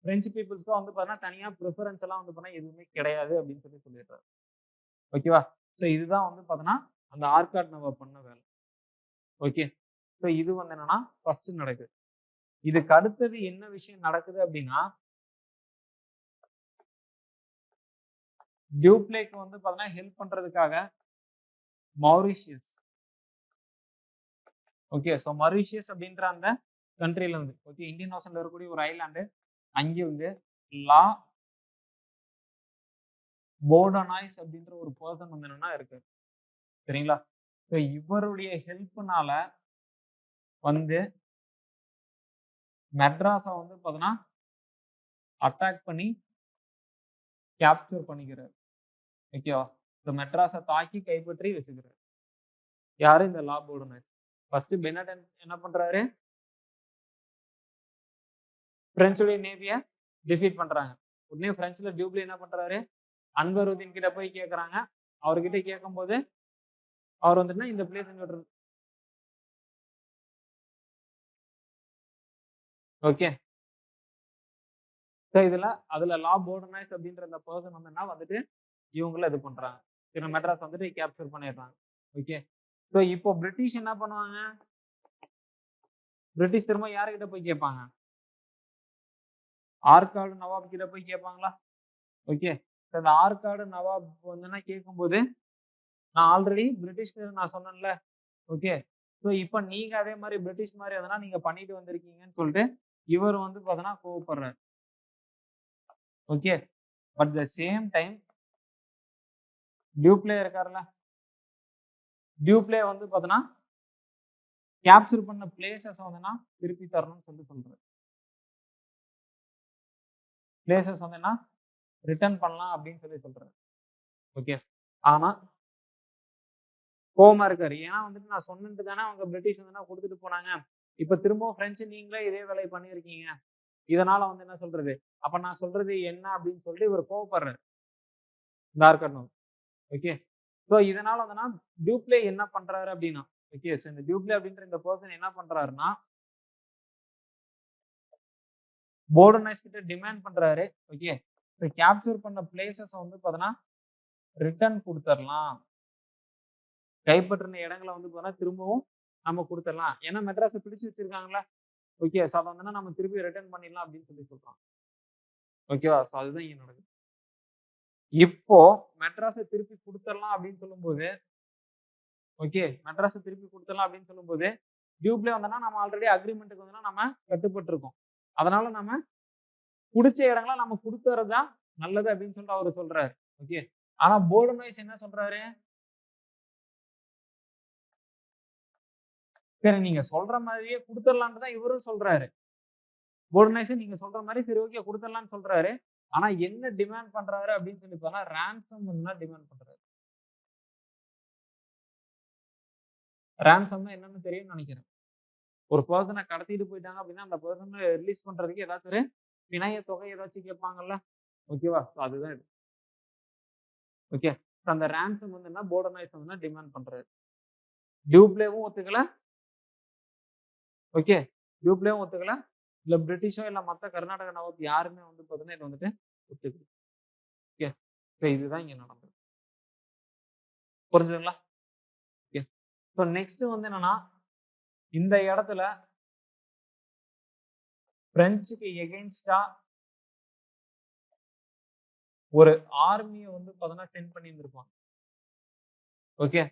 பிரெஞ்சு பீப்புள்ஸ்க்கோ வந்து பார்த்தோன்னா தனியா ப்ரிஃபரன்ஸ் எல்லாம் வந்து பார்த்தா எதுவுமே கிடையாது அப்படின்னு சொல்லிடுறாரு. ஓகேவா? ஸோ இதுதான் வந்து பார்த்தோன்னா அந்த ஆர்காட் நவாப் பண்ண வேலை. ஓகே, ஸோ இது வந்து என்னன்னா ஃபர்ஸ்ட் நடக்குது. இதுக்கு அடுத்தது என்ன விஷயம் நடக்குது அப்படின்னா டியூப்ளேக்கு வந்து பார்த்தோன்னா ஹெல்ப் பண்றதுக்காக மௌரிஷியஸ், ஓகே, ஸோ மொரீஷியஸ் அப்படின்ற அந்த கண்ட்ரில இருந்து, ஓகே, இந்தியன் ஓஷன்ல இருக்கக்கூடிய ஒரு ஐலாண்டு, அங்கே வந்து லா போர்டோனாய்ஸ் அப்படின்ற ஒரு பர்சன் வந்து என்னன்னா இருக்கு. சரிங்களா? ஸோ இவருடைய ஹெல்ப்னால வந்து மெட்ராஸை வந்து பார்த்தோன்னா அட்டாக் பண்ணி கேப்சர் பண்ணிக்கிறார். ஓகேவா? ஸோ மெட்ராஸை தாக்கி கைப்பற்றி வச்சுக்கிறார். யாரு? இந்த லா போர்டோனாய்ஸ். ஃபர்ஸ்ட் பென்னட் என்ன பண்றாரு? பிரெஞ்சுடைய நேவியை டிஃபீட் பண்றாங்க. உடனே பிரெஞ்சுல டியூப்ளே என்ன பண்றாரு? அன்வருதீன் கிட்ட போய் கேட்கறாங்க. அவர்கிட்ட கேட்கும் போது அவர் வந்துட்டு இந்த பிளேஸ் நியூட்ரல். ஓகே, ஸோ அதுல லா போர்டோனாய்ஸ் அப்படின்ற அந்த பர்சன் வந்துட்டு இவங்கள இது பண்றாங்க. சரி, மெட்ராஸ் வந்துட்டு கேப்சர் பண்ணிடுறாங்க. ஓகே, ஸோ இப்போ பிரிட்டிஷ் என்ன பண்ணுவாங்க? பிரிட்டிஷ் திரும்ப யாருக்கிட்ட போய் கேட்பாங்க? ஆர்காடு நவாப் கிட்ட போய் கேட்பாங்களா? ஓகே, அந்த ஆர்காடு நவாப் வந்து கேட்கும்போது நான் ஆல்ரெடி பிரிட்டிஷ்க்கு நான் சொன்னேன்ல. ஓகே, ஸோ இப்போ நீங்க அதே மாதிரி பிரிட்டிஷ் மாதிரி எதனா நீங்க பண்ணிட்டு வந்திருக்கீங்கன்னு சொல்லிட்டு இவர் வந்து பார்த்தோன்னா கோவப்படுறாரு. Okay, but the same time Dupleix இருக்காருல்ல, டியூப்ளே வந்து பார்த்தோன்னா கேப்சர் பண்ண பிளேசஸ் வந்துன்னா திருப்பி தரணும்னு சொல்றாரு. பிளேசஸ் வந்துன்னா ரிட்டர்ன் பண்ணலாம் அப்படின்னு சொல்றாரு. ஓகே, ஆனா கோவமா இருக்காரு. ஏன்னா வந்துட்டு நான் சொன்னது தானே அவங்க பிரிட்டிஷ் வந்து கொடுத்துட்டு போனாங்க. இப்ப திரும்பவும் பிரெஞ்சு நீங்களே இதே வேலையை பண்ணியிருக்கீங்க. இதனால வந்து என்ன சொல்றது? அப்ப நான் சொல்றது என்ன அப்படின்னு சொல்லிட்டு இவர் கோவப்படுறாரு. இந்த ஆர்காட் நவாப். ஓகே. ஸோ இதனால வந்துன்னா டியூப்ளே என்ன பண்றாரு அப்படின்னா, ஓகே, ஸோ இந்த டியூப்ளே அப்படின்ற இந்த பர்சன் என்ன பண்றாருன்னா, போர்டனைஸ் கிட்ட டிமாண்ட் பண்றாரு. ஓகே, இப்போ கேப்சர் பண்ண பிளேசஸ் வந்து பார்த்தீங்கன்னா ரிட்டர்ன் கொடுத்துடலாம். கைப்பற்றின இடங்களை வந்து பார்த்தீங்கன்னா திரும்பவும் நம்ம கொடுத்துடலாம். ஏன்னா மெட்ராஸை பிடிச்சு வச்சிருக்காங்களா. ஓகே, ஸோ அதை வந்து நம்ம திருப்பி ரிட்டர்ன் பண்ணிடலாம் அப்படின்னு சொல்லி சொல்றான். ஓகேவா, ஸோ அதுதான் இங்க நடக்குது. இப்போ மெட்ராஸை திருப்பி கொடுத்துடலாம் அப்படின்னு சொல்லும்போது, ஓகே, மெட்ராஸை திருப்பி கொடுத்துடலாம் அப்படின்னு சொல்லும்போது டியூப்ளே வந்தோம்னா நம்ம ஆல்ரெடி அக்ரிமெண்ட்டுக்கு வந்து நம்ம கட்டுப்பட்டு இருக்கோம். அதனால நம்ம பிடிச்ச இடங்களை நம்ம கொடுத்துறது தான் நல்லது அப்படின்னு சொல்லிட்டு அவரு சொல்றாரு. ஓகே, ஆனா போர்டனைஸ் என்ன சொல்றாரு, சரி நீங்க சொல்ற மாதிரியே கொடுத்துடலான்னு தான் இவரும் சொல்றாரு. போர்டனைஸ் நீங்க சொல்ற மாதிரி சரி ஓகே கொடுத்துடலாம்னு சொல்றாரு. ஆனா என்ன டிமாண்ட் பண்றாரு அப்படின்னு சொல்லி பார்த்தா ரான்சம் தான் டிமாண்ட் பண்றாரு. ரான்சம் என்னன்னு தெரியும்னு நினைக்கிறேன். ஒரு பர்சனை கடத்திட்டு போயிட்டாங்க அப்படின்னா அந்த பர்சனை ரிலீஸ் பண்றதுக்கு ஏதாச்சும் ஒரு பிணைய தொகை ஏதாச்சும் கேட்பாங்கல்ல. ஓகேவா, அதுதான் இது. ஓகே, அந்த ரான்சம் வந்து என்ன போர்டனைஸ் வந்து டிமாண்ட் பண்றாரு. டியூப்ளேவும் ஒத்துக்கல. ஓகே, டியூப்ளேவும் ஒத்துக்கல. இல்ல பிரிட்டிஷோ இல்ல மத்த கர்நாடக நவாப் யாருமே வந்து பாத்தீங்கன்னா இது வந்துட்டு ஒத்துக்கல. ஓகே, இதுதான் இங்க நடந்தது. புரிஞ்சுதுங்களா? ஓகே, ஸோ நெக்ஸ்ட் வந்து என்னன்னா இந்த இடத்துல பிரெஞ்சுக்கு எகெயின்ஸ்டா ஒரு ஆர்மியை வந்து பாத்தீங்கன்னா சென்ட் பண்ணி இருந்திருப்பாங்க. ஓகே,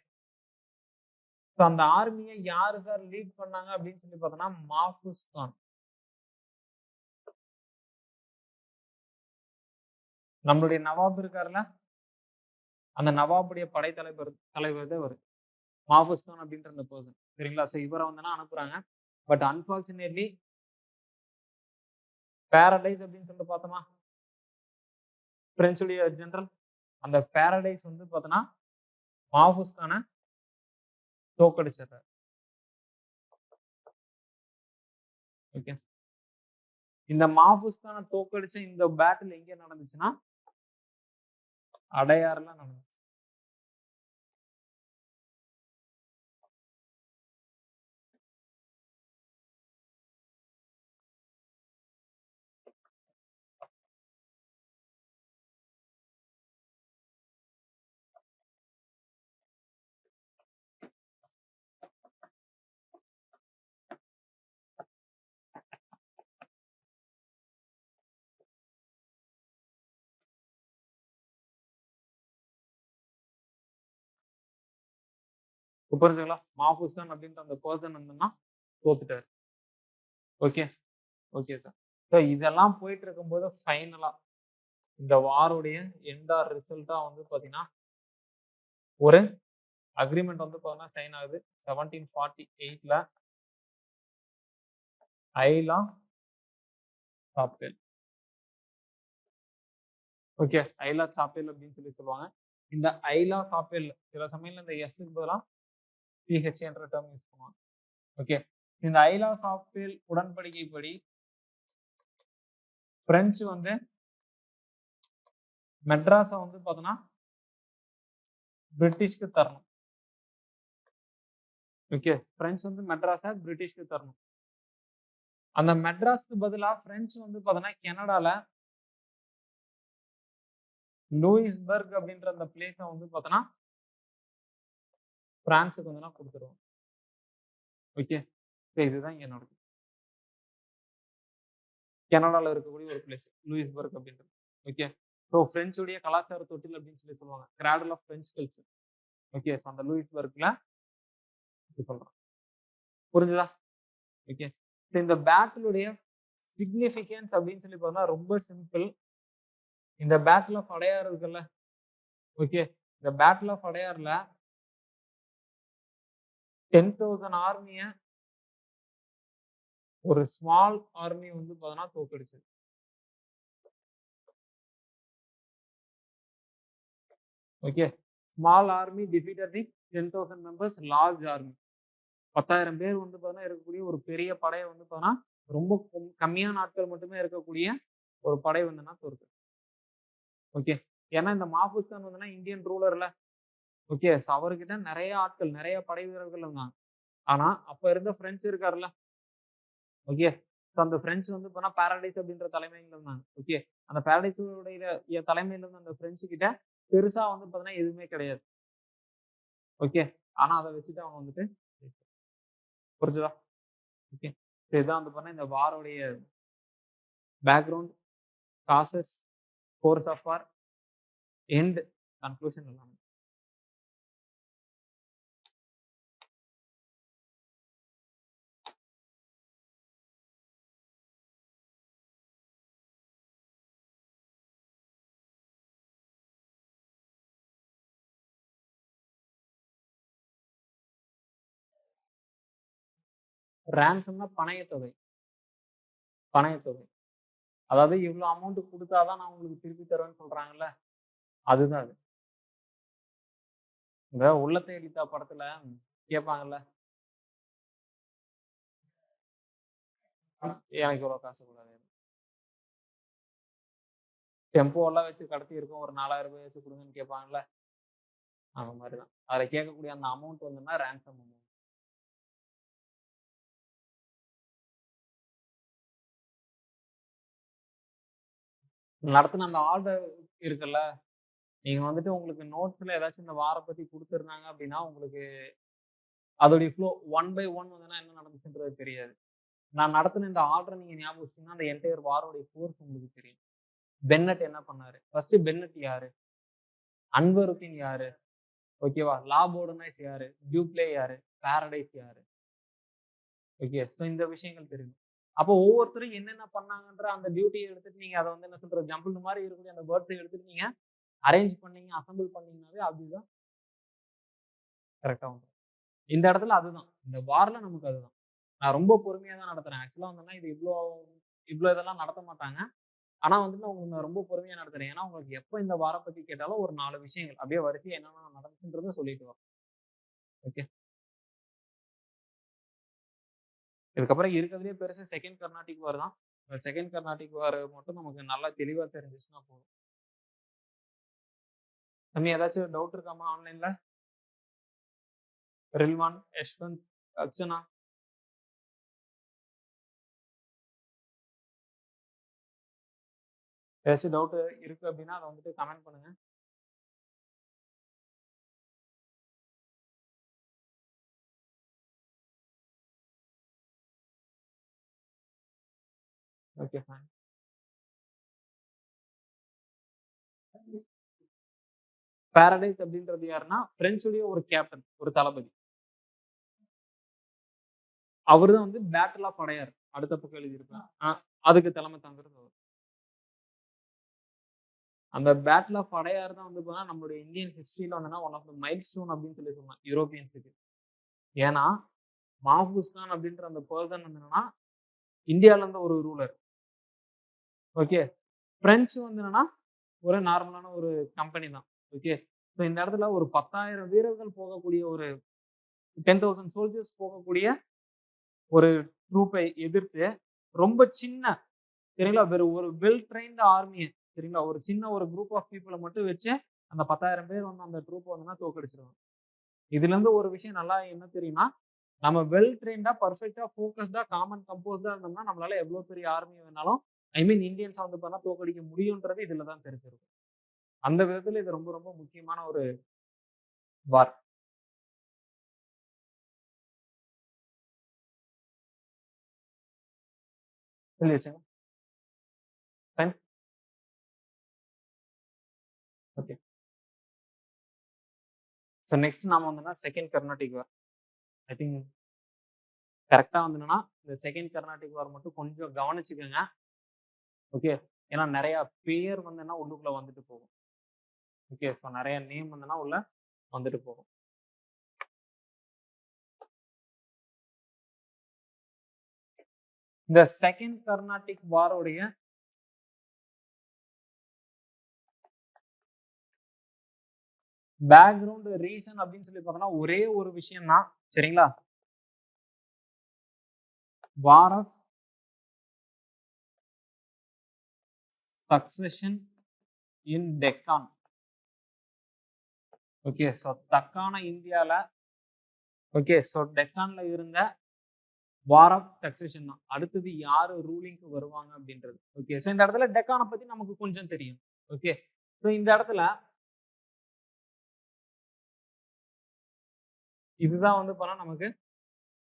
ஸோ அந்த ஆர்மியை யாரு சார் லீட் பண்ணாங்க அப்படின்னு சொல்லி பார்த்தோம்னா மாஃபூஸ் கான். நம்மளுடைய நவாப் இருக்காருல்ல, அந்த நவாபுடைய தலைவர் தான் இவர் மாஃபூஸ் கான் அப்படின்ற அந்த பர்சன். சரிங்களா, ஸோ இவரை வந்து அனுப்புறாங்க. பட் அன்பார்ச்சுனேட்லி பேரடைஸ் அப்படின்னு சொல்லிட்டு பார்த்தோமா பிரெஞ்சுடைய ஜெனரல், அந்த பேரடைஸ் வந்து பார்த்தோன்னா மாஃபூஸ் கானை தோக்கடிச்சிடுறாரு. ஓகே, இந்த மாஃபூஸ் கானை தோக்கடிச்ச இந்த பேட்டில் எங்க நடந்துச்சுன்னா அடையாறுல நடந்துச்சு. புரிஞ்சுங்களா, மாஃபூஸ் கான் அப்படின்ற அந்த பர்சன் வந்து தோத்துட்டாரு. Okay, okay sir. ஸோ இதெல்லாம் போயிட்டு இருக்கும்போது ஃபைனலா இந்த வாருடைய எண்டார் ரிசல்ட்டா வந்து பாத்தீங்கன்னா ஒரு அக்ரிமெண்ட் வந்து பாத்தீங்கன்னா சைன் ஆகுது 1748ல ஐலா சாப்பேல். ஓகே, ஐலா சாப்பேல் அப்படின்னு சொல்லி சொல்லுவாங்க. இந்த ஐலா சாப்பேல் சில சமயம்ல இந்த எஸ்க்கு பதிலா பிஹெச் என்ற டேர்ம் யூஸ் பண்ணுவாங்க. ஓகே, இந்த ஐலா சாப்பேல் உடன்படிக்கைப்படி பிரெஞ்சு வந்து மெட்ராஸை வந்து பார்த்தோன்னா பிரிட்டிஷ்க்கு தரணும். ஓகே, பிரெஞ்சு வந்து மெட்ராஸை பிரிட்டிஷ்க்கு தரணும். அந்த மெட்ராஸ்க்கு பதிலா பிரெஞ்சு வந்து பார்த்தோன்னா கனடால லூயிஸ்பர்க் அப்படின்ற அந்த பிளேஸ வந்து பார்த்தோன்னா பிரான்ஸுக்கு வந்து கொடுத்துருவோம். ஓகே, இதுதான் இங்க நடக்கும். கனடால இருக்கக்கூடிய ஒரு பிளேஸ் லூயிஸ்பர்க் அப்படின்றது. ஓகே, ஸோ பிரெஞ்சுடைய கலாச்சார தொட்டில் அப்படின்னு சொல்லி சொல்லுவாங்க. Cradle of French culture. Okay, அந்த லூயிஸ்பர்க்ல சொல்றோம். புரிஞ்சுதா? ஓகே, இந்த பேட்டிலுடைய சிக்னிஃபிகன்ஸ் அப்படின்னு சொல்லி பார்த்தா ரொம்ப சிம்பிள். இந்த பேட்டில் ஆஃப் அடையார் இருக்குல்ல, ஓகே, இந்த பேட்டில் ஆஃப் அடையார்ல 10,000 ஆர்மிய ஒரு ஸ்மால் ஆர்மி வந்து பார்த்தோன்னா தோக்கடிச்சது. ஓகே, ஸ்மால் ஆர்மி டிஃபீட்டட் தி 10,000 மெம்பர்ஸ் லார்ஜ் ஆர்மி. 10,000 பேர் வந்து பார்த்தோன்னா இருக்கக்கூடிய ஒரு பெரிய படையை வந்து பார்த்தோன்னா ரொம்ப கம்மியான ஆட்கள் மட்டுமே இருக்கக்கூடிய ஒரு படை வந்துன்னா தோற்று. ஓகே, ஏன்னா இந்த மாஃபூஸ் கான் வந்து இந்தியன் ரூலர்ல ஓகே. ஸோ அவர்கிட்ட நெறைய ஆட்கள், நெறைய படை வீரர்கள் இருந்தாங்க. ஆனா, அப்ப இருந்த பிரெஞ்சு இருக்கார்ல, ஓகே. ஸோ அந்த பிரெஞ்சு வந்து பார்த்தா பாரடைஸ் அப்படின்ற தலைமையில இருந்தாங்க. ஓகே. அந்த பாரடைஸ் உடைய தலைமையில இருந்த அந்த பிரெஞ்சு கிட்ட பெருசா வந்து பார்த்தீங்கன்னா எதுவுமே கிடையாது. ஓகே. ஆனா அத வச்சுட்டு அவங்க வந்துட்டு புரிஞ்சுதா? ஓகே. ஸோ இதான் வந்து பார்த்தீங்கன்னா இந்த வாரோடைய background, causes, course of war, end, conclusion எல்லாமே. ரான்சம்னா பணயத்தொகை. பணயத்தொகை. அதாவது இவ்ளோ அமௌண்ட் குடுத்தா தான் நான் உங்களுக்கு திருப்பி தருவேன்னு சொல்றாங்கல்ல, அதுதான் அது. இந்த உள்ளத்தை அளித்தா படத்துல கேட்பாங்கல்ல, எனக்கு இவ்வளோ காசு கூடாது. டெம்போலாம் வச்சு கடத்தி இருக்கோம். ஒரு ரூ. 4000 வச்சு குடுங்கன்னு கேட்பாங்கல்ல, அந்த மாரி தான். அதுல கேட்கக்கூடிய அந்த அமௌண்ட் வந்துன்னா ரான்சம் அமௌண்ட். நடத்துன அந்த ஆர்டர் இருக்குல்ல, நீங்க வந்துட்டு உங்களுக்கு நோட்ஸ்ல ஏதாச்சும் இந்த வார பத்தி குடுத்திருந்தாங்க அப்டின்னா, உங்களுக்கு அதோடைய ஃப்ளோ ஒன் பை ஒன் வந்துனா என்ன நடந்துச்சுன்றது தெரியாது. நான் நடத்தின இந்த ஆர்டர நீங்க ஞாபகம் வச்சுட்டீங்கன்னா, அந்த என்டயர் வாரோடைய கோர்ஸ் உங்களுக்கு தெரியும். பென்னட் என்ன பண்ணாரு? ஃபர்ஸ்ட் பென்னட் யாரு? அன்வருக்கின் யாரு? ஓகேவா? லா போர்டனைஸ் யாரு? டியூப்ளே யாரு? பாரடைஸ் யாரு? ஓகே. ஸோ இந்த விஷயங்கள் தெரியும். அப்போ ஒவ்வொருத்தரும் என்னென்ன பண்ணாங்கன்ற அந்த டியூட்டிய எடுத்துட்டு நீங்க அத வந்து என்ன சொல்றது, ஜம்பிள் மாரி இருக்கக்கூடிய அந்த வேர்ட்ஸ எடுத்துட்டு நீங்க அரேஞ்ச் பண்ணீங்க, அசெம்பிள் பண்ணீங்கனாவே அதுதான் கரெக்ட்டா வந்துரும். இந்த இடத்துல அதுதான். இந்த வார்ல நமக்கு அதுதான். நான் ரொம்ப பொறுமையா தான் நடத்துறேன். ஆக்சுவலா வந்துன்னா இது இவ்ளோ இவ்ளோ இதெல்லாம் நடத்த மாட்டாங்க. ஆனா வந்துட்டு உங்களுக்கு நான் ரொம்ப பொறுமையா நடத்துறேன். ஏன்னா, உங்களுக்கு எப்ப இந்த வார பத்தி கேட்டாலும் ஒரு 4 விஷயங்கள் அப்படியே வரிசையா என்னென்ன நடந்துச்சுன்றத சொல்லிட்டு வரணும். ஓகே. இதுக்கப்புறம் இருக்கிறதுலயே பெருசு செகண்ட் கர்நாடிக் வார் தான். இந்த செகண்ட் கர்நாடிக் வார் மட்டும் நமக்கு நல்லா தெளிவா தெரிஞ்சுச்சுன்னா போதும். ரம்யா ஏதாச்சும் டவுட் இருக்காமா ஆன்லைன்ல? ரில்வான், யஷ்வந்த், அர்ச்சனா ஏதாச்சும் டவுட் இருக்கு அப்படின்னா அத வந்துட்டு கமெண்ட் பண்ணுங்க. Okay fine. பாரடைஸ் அப்படின்றது யாருன்னா, பிரெஞ்சுடைய ஒரு கேப்டன், ஒரு தளபதி. அவரு தான் வந்து பேட்டில் ஆஃப் அடையார். அடுத்த பக்கம் எழுதியிருப்பேன். அதுக்கு தலைமை தாங்குறது அவரு. அந்த பேட்டில் ஆஃப் அடையார் தான் வந்து பார்த்தீங்கன்னா, நம்மளுடைய இந்தியன் ஹிஸ்டரியில வந்துனா one of the milestone அப்படின்னு சொல்லி சொல்லலாம் யூரோப்பியன்ஸுக்கு. ஏன்னா, மாஃபூஸ் கான் அப்படின்ற அந்த பெர்சன் வந்து என்னன்னா, இந்தியால இருந்த ஒரு ரூலர். ஓகே. பிரெஞ்சு வந்து என்னன்னா, ஒரு நார்மலான ஒரு கம்பெனி தான். ஓகே. ஸோ இந்த இடத்துல ஒரு 10,000 வீரர்கள் போகக்கூடிய ஒரு 10,000 சோல்ஜர்ஸ் போகக்கூடிய ஒரு ட்ரூப்பை எதிர்த்து ரொம்ப சின்ன சரிங்களா, வெறும் ஒரு வெல் ட்ரெயின்ட் ஆர்மி சரிங்களா, ஒரு சின்ன ஒரு குரூப் ஆஃப் பீப்புள மட்டும் வச்சு அந்த 10,000 பேர் வந்து அந்த ட்ரூப் வந்துன்னா தோற்கடிச்சிருவாங்க. இதுல இருந்து ஒரு விஷயம் நல்லா என்ன தெரியும்னா, நம்ம வெல் ட்ரெயின்டா, பெர்ஃபெக்ட்டா, ஃபோக்கஸ்டா, காமன் கம்போஸ்டா இருந்தோம்னா, நம்மளால எவ்வளவு பெரிய ஆர்மி வேணாலும் ஐ மீன் இந்தியன்ஸ வந்து பார்த்தா தோற்கடிக்க முடியும்ன்றது இதுல தான் தெரிஞ்சிருக்கும். அந்த விதத்துல இது ரொம்ப ரொம்ப முக்கியமான ஒரு வார். சொல்லியாச்சுங்க. ஃபைன். ஓகே. ஸோ நெக்ஸ்ட் நாம வந்துன்னா second Carnatic war. I think கரெக்ட்டா வந்து என்னன்னா, இந்த செகண்ட் கர்நாடிக் வார் மட்டும் கொஞ்சம் கவனிச்சுக்கங்க. ஓகே. ஏன்னா நெறைய பேர் வந்துன்னா உள்ளுக்குள்ள வந்துட்டு போகும். ஓகே. ஸோ நெறைய நேம் வந்துன்னா உள்ள வந்துட்டு போகும். இந்த செகண்ட் கர்நாடிக் வாரோடைய பேக்ரவுண்ட் ரீசன் அப்படின்னு சொல்லி பார்த்தோம்னா, ஒரே ஒரு விஷயம் தான். சரிங்களா? War of succession in Deccan. Okay. So தக்கான இந்தியால ஓகே. ஸோ டெக்கான்ல இருந்த வார் ஆஃப் சக்சஷன் தான். அடுத்தது யாரு ரூலிங்க்கு வருவாங்க அப்படின்றது. ஓகே. ஸோ இந்த இடத்துல டெக்கானை பத்தி நமக்கு கொஞ்சம் தெரியும். ஓகே. ஸோ இந்த இடத்துல இதுதான் வந்து பண்ணா நமக்கு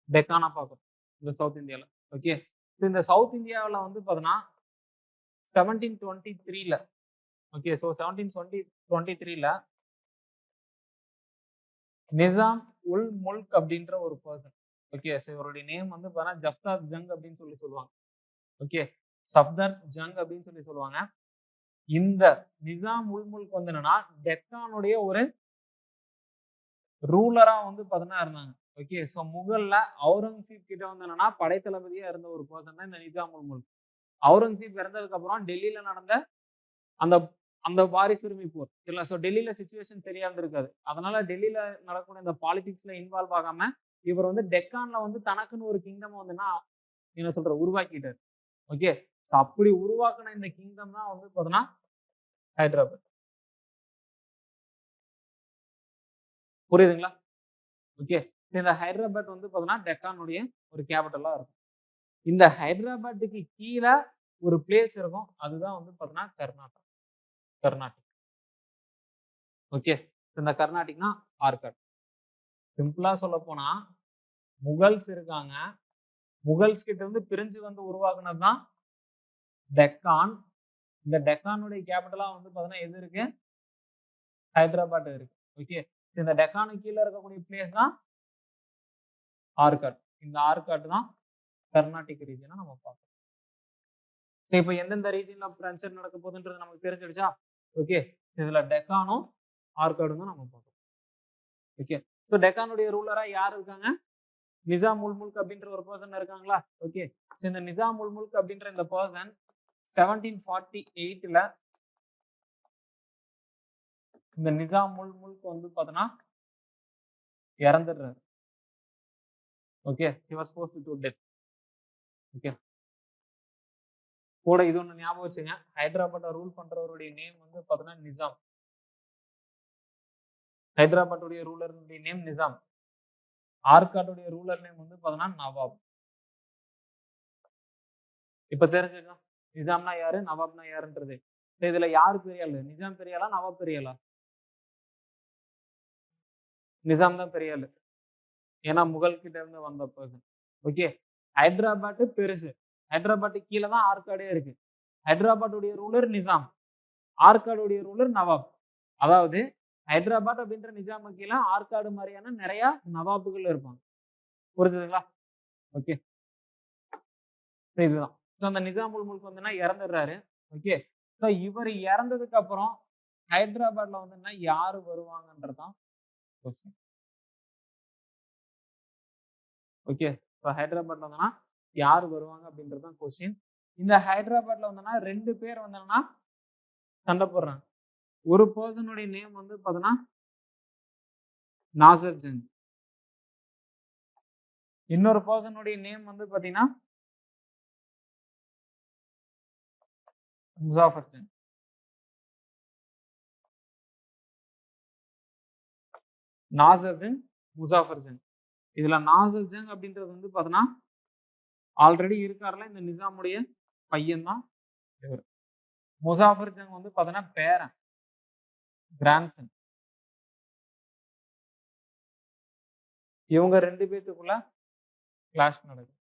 டெக்கானா பார்க்கும் இந்த சவுத் இந்தியால. ஓகே. ஸோ இந்த சவுத் இந்தியாவில் வந்து பார்த்தோன்னா 1723ல ஓகே. ஸோ 1723ல நிசாம் உல் முல்க் அப்படின்ற ஒரு பர்சன். ஓகே. ஸோ இவருடைய நேம் வந்து பார்த்தீங்கன்னா ஜஃப்தார் ஜங் அப்படின்னு சொல்லுவாங்க. ஓகே. சஃப்தர் ஜங் அப்படின்னு சொல்லுவாங்க. இந்த நிசாம் உல் முல்க் வந்து என்னன்னா டெக்கானுடைய ஒரு ரூலரா வந்து பார்த்தீங்கன்னா இருந்தாங்க. ஓகே. ஸோ முகல்ல அவுரங்கசீப் கிட்ட வந்து என்னன்னா படைத்தளபதியா இருந்த ஒரு பர்சன் தான் இந்த நிசாம் உல் முல்க். அவுரங்கசீப் இறந்ததுக்கு அப்புறம் டெல்லியில நடந்த அந்த அந்த வாரிசு உரிமை போர் இல்ல. ஸோ டெல்லியில சிச்சுவேஷன் தெரியாம இருக்காது. அதனால டெல்லியில நடக்கக்கூடிய இந்த பாலிடிக்ஸ்ல இன்வால்வ் ஆகாம இவர் வந்து டெக்கான்ல வந்து தனக்குன்னு ஒரு கிங்டம் வந்துன்னா என்ன சொல்ற உருவாக்கிட்டாரு. ஓகே. ஸோ அப்படி உருவாக்குன இந்த கிங்டம் தான் வந்து பார்த்தீங்கன்னா ஹைதராபாத். புரியுதுங்களா? ஓகே. இந்த ஹைதராபாத் வந்து பார்த்தீங்கன்னா டெக்கானுடைய ஒரு கேபிட்டலா இருக்கும். இந்த ஹைதராபாத்துக்கு கீழ ஒரு பிளேஸ் இருக்கும். அதுதான் வந்து பார்த்தீங்கன்னா கர்நாடக். ஓகே. இந்த கர்நாடிக்னா ஆர்காட். சிம்பிளா சொல்ல போனா முகல்ஸ் இருக்காங்க. முகல்ஸ் கிட்ட இருந்து பிரிஞ்சு வந்து உருவாக்குனது தான் டெக்கான். இந்த டெக்கானுடைய கேபிட்டலா வந்து பார்த்தீங்கன்னா எது இருக்கு? ஹைதராபாத் இருக்கு. ஓகே. இந்த டெக்கானுக்கு கீழ இருக்கக்கூடிய பிளேஸ் தான் ஆர்காட். இந்த ஆர்காட் தான் கர்நாடிக் ரீஜனா நம்ம பார்க்கணும். சரி, இப்போ எந்தெந்த ரீஜன்ல பிரச்சனை நடக்க போகுதுன்றது நமக்கு தெரிஞ்சிடுச்சா? ஓகே. இதுல டெக்கானும் ஆர்காடும் தான் நம்ம பார்க்கணும். ஓகே. ஸோ டெக்கானுடைய ரூலரா யார் இருக்காங்க? நிசாம் உல் முல்க் அப்படின்ற ஒரு பர்சன் இருக்காங்களா? ஓகே. ஸோ இந்த நிசாம் உல் முல்க் அப்படின்ற இந்த பர்சன் 1748ல இந்த நிசாம் உல் முல்க் வந்து பார்த்தோன்னா இறந்துடுறாரு. Okay. He was post to death. Okay. கூட இது ஒன்று ஞாபகம் வச்சுங்க. ஹைதராபாத்தை ரூல் பண்றவருடைய நேம் வந்து பார்த்தோன்னா நிசாம். ஹைதராபாத்துடைய ரூலருடைய நேம் நிசாம். ஆர்காட்டுடைய ரூலர் நேம் வந்து பார்த்தோன்னா நவாப். இப்ப தெரிஞ்சுக்கா நிசாம்னா யாரு, நவாப்னா யாருன்றது. இதுல யாரு பெரிய ஆளு? நிசாம் பெரிய ஆளா, நவாப் பெரிய ஆளா? நிசாம் தான் பெரிய ஆளு. ஏன்னா முகல் கிட்ட இருந்து வந்த பர்சன். ஓகே. ஹைதராபாத் பெருசு. ஹைதராபாத்துக்கு கீழே தான் ஆர்காடே இருக்கு. ஹைதராபாத்துடைய ரூலர் நிசாம். ஆர்காடுடைய ரூலர் நவாப். அதாவது ஹைதராபாத் அப்படின்ற நிஜாமு கீழே ஆர்காடு மாதிரியான நிறைய நவாபுகள் இருப்பாங்க. புரிஞ்சுதுங்களா? ஓகே. இதுதான். ஸோ அந்த நிசாம் உல் முல்க் வந்து இறந்துடுறாரு. ஓகே. ஸோ இவர் இறந்ததுக்கு அப்புறம் ஹைதராபாத்ல வந்து யாரு வருவாங்கன்றதான் கொஸ்டின். ஓகே. ஸோ ஹைதராபாத்ல வந்தோம்னா யார் வருவாங்க அப்படின்றது தான் கொஸ்டின். இந்த ஹைதராபாத்ல வந்தோம்னா 2 பேர் வந்தோம்னா சண்டை போடுறாங்க. ஒரு பர்சனுடைய நேம் வந்து பார்த்தோன்னா நாசர் ஜங். இன்னொரு பர்சனுடைய நேம் வந்து பார்த்தீங்கன்னா முசாஃபர் ஜங். நாசர் ஜங், முசாஃபர் ஜங். இதுல நாசர் ஜங் அப்படின்றது வந்து பார்த்தோன்னா ஆல்ரெடி இருக்காருல இந்த நிசாமுடைய பையன் தான் இவர். முசாஃபர் ஜங் வந்து பார்த்தோன்னா பேரன், கிராண்ட்சன். இவங்க 2 பேத்துக்குள்ள கிளாஷ் நடக்குது.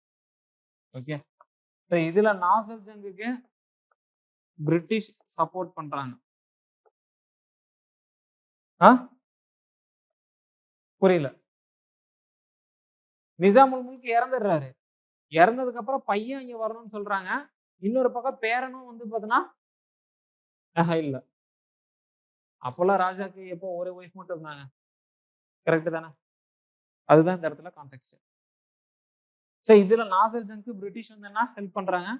ஓகே. இதுல நாசர் ஜங்குக்கு பிரிட்டிஷ் சப்போர்ட் பண்றாங்க. புரியல. நிசாம் உல் முல்க் இறந்துடுறாரு. இறந்ததுக்கு அப்புறம் பையன் இங்க வரணும்னு சொல்றாங்க. இன்னொரு பக்கம் பேரனும் வந்து பாத்தீங்கன்னா இல்ல. அப்பெல்லாம் ராஜாக்கு எப்போ ஒரு ஒய்ஃப் மட்டும் இருந்தாங்க. கரெக்ட் தானே? அதுதான் இந்த இடத்துல கான்டெக்ஸ்ட். சோ இதுல நாசர் ஜங்க்கு பிரிட்டிஷ் வந்து என்ன ஹெல்ப் பண்றாங்க.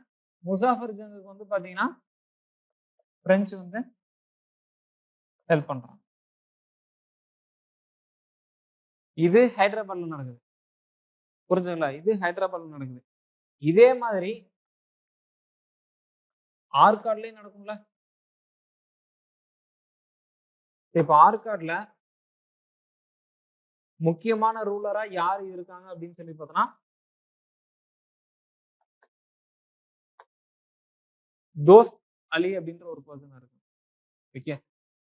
முசாஃபர் ஜங்குக்கு வந்து பாத்தீங்கன்னா பிரெஞ்சு வந்து ஹெல்ப் பண்றாங்க. இது ஹைதராபாத்ல நடக்குது. புரிஞ்சுங்களா? இது ஹைதராபாத்ல நடக்குது. இதே மாதிரி ஆர்காட்லயும் நடக்கும்ல. இப்ப ஆர்காட்ல முக்கியமான ரூலரா யார் இருக்காங்க அப்படின்னு சொல்லி பார்த்தோம்னா தோஸ்த் அலி அப்படின்ற ஒரு பர்சன் இருக்கு. ஓகே,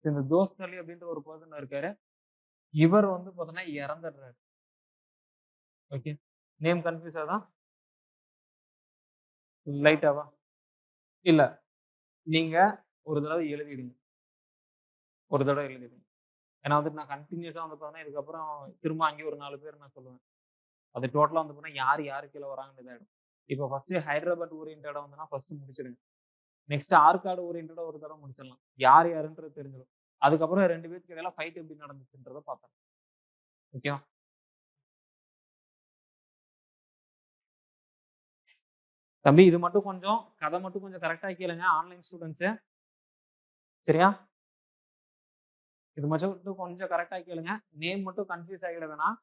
இந்த தோஸ்த் அலி அப்படின்ற ஒரு பர்சன் இருக்காரு. இவர் வந்து பார்த்தோம்னா இறந்துடுறாரு. ஓகே, நேம் கன்ஃபியூஸ் ஆகுதா? லைட்டாவா? இல்ல, நீங்க ஒரு தடவை எழுதிடுங்க. ஒரு தடவை எழுதிடுங்க. ஏன்னா வந்துட்டு நான் கன்டினியூஸா வந்து பார்த்தீங்கன்னா, இதுக்கப்புறம் திரும்ப அங்கேயே ஒரு 4 பேர் நான் சொல்லுவேன். அது டோட்டலா வந்து பார்த்தீங்கன்னா, யார் யாரு கீழ வராங்கன்னு இதாயிடும். இப்போ ஃபர்ஸ்ட்டு ஹைதராபாத் ஓரியன்டடா வந்துன்னா ஃபர்ஸ்ட்டு முடிச்சிடுங்க. நெக்ஸ்ட் ஆற்காடு ஓரியன்டடா ஒரு தடவ முடிச்சிடலாம். யார் யாருன்றது தெரிஞ்சிடும். அதுக்கப்புறம் 2 பேத்துக்கு இடையில ஃபைட் எப்படி நடந்துச்சுன்றத பார்த்துடலாம். ஓகேவா? தம்பி இது மட்டும் கொஞ்சம் கதை மட்டும் கொஞ்சம் கரெக்ட்டா கேளுங்க ஆன்லைன் ஸ்டூடண்ட்ஸு. சரியா? இது மட்டும் கொஞ்சம் கரெக்ட்டா கேளுங்க. நேம் மட்டும் கன்ஃப்யூஸ் ஆகிட வேணாம்.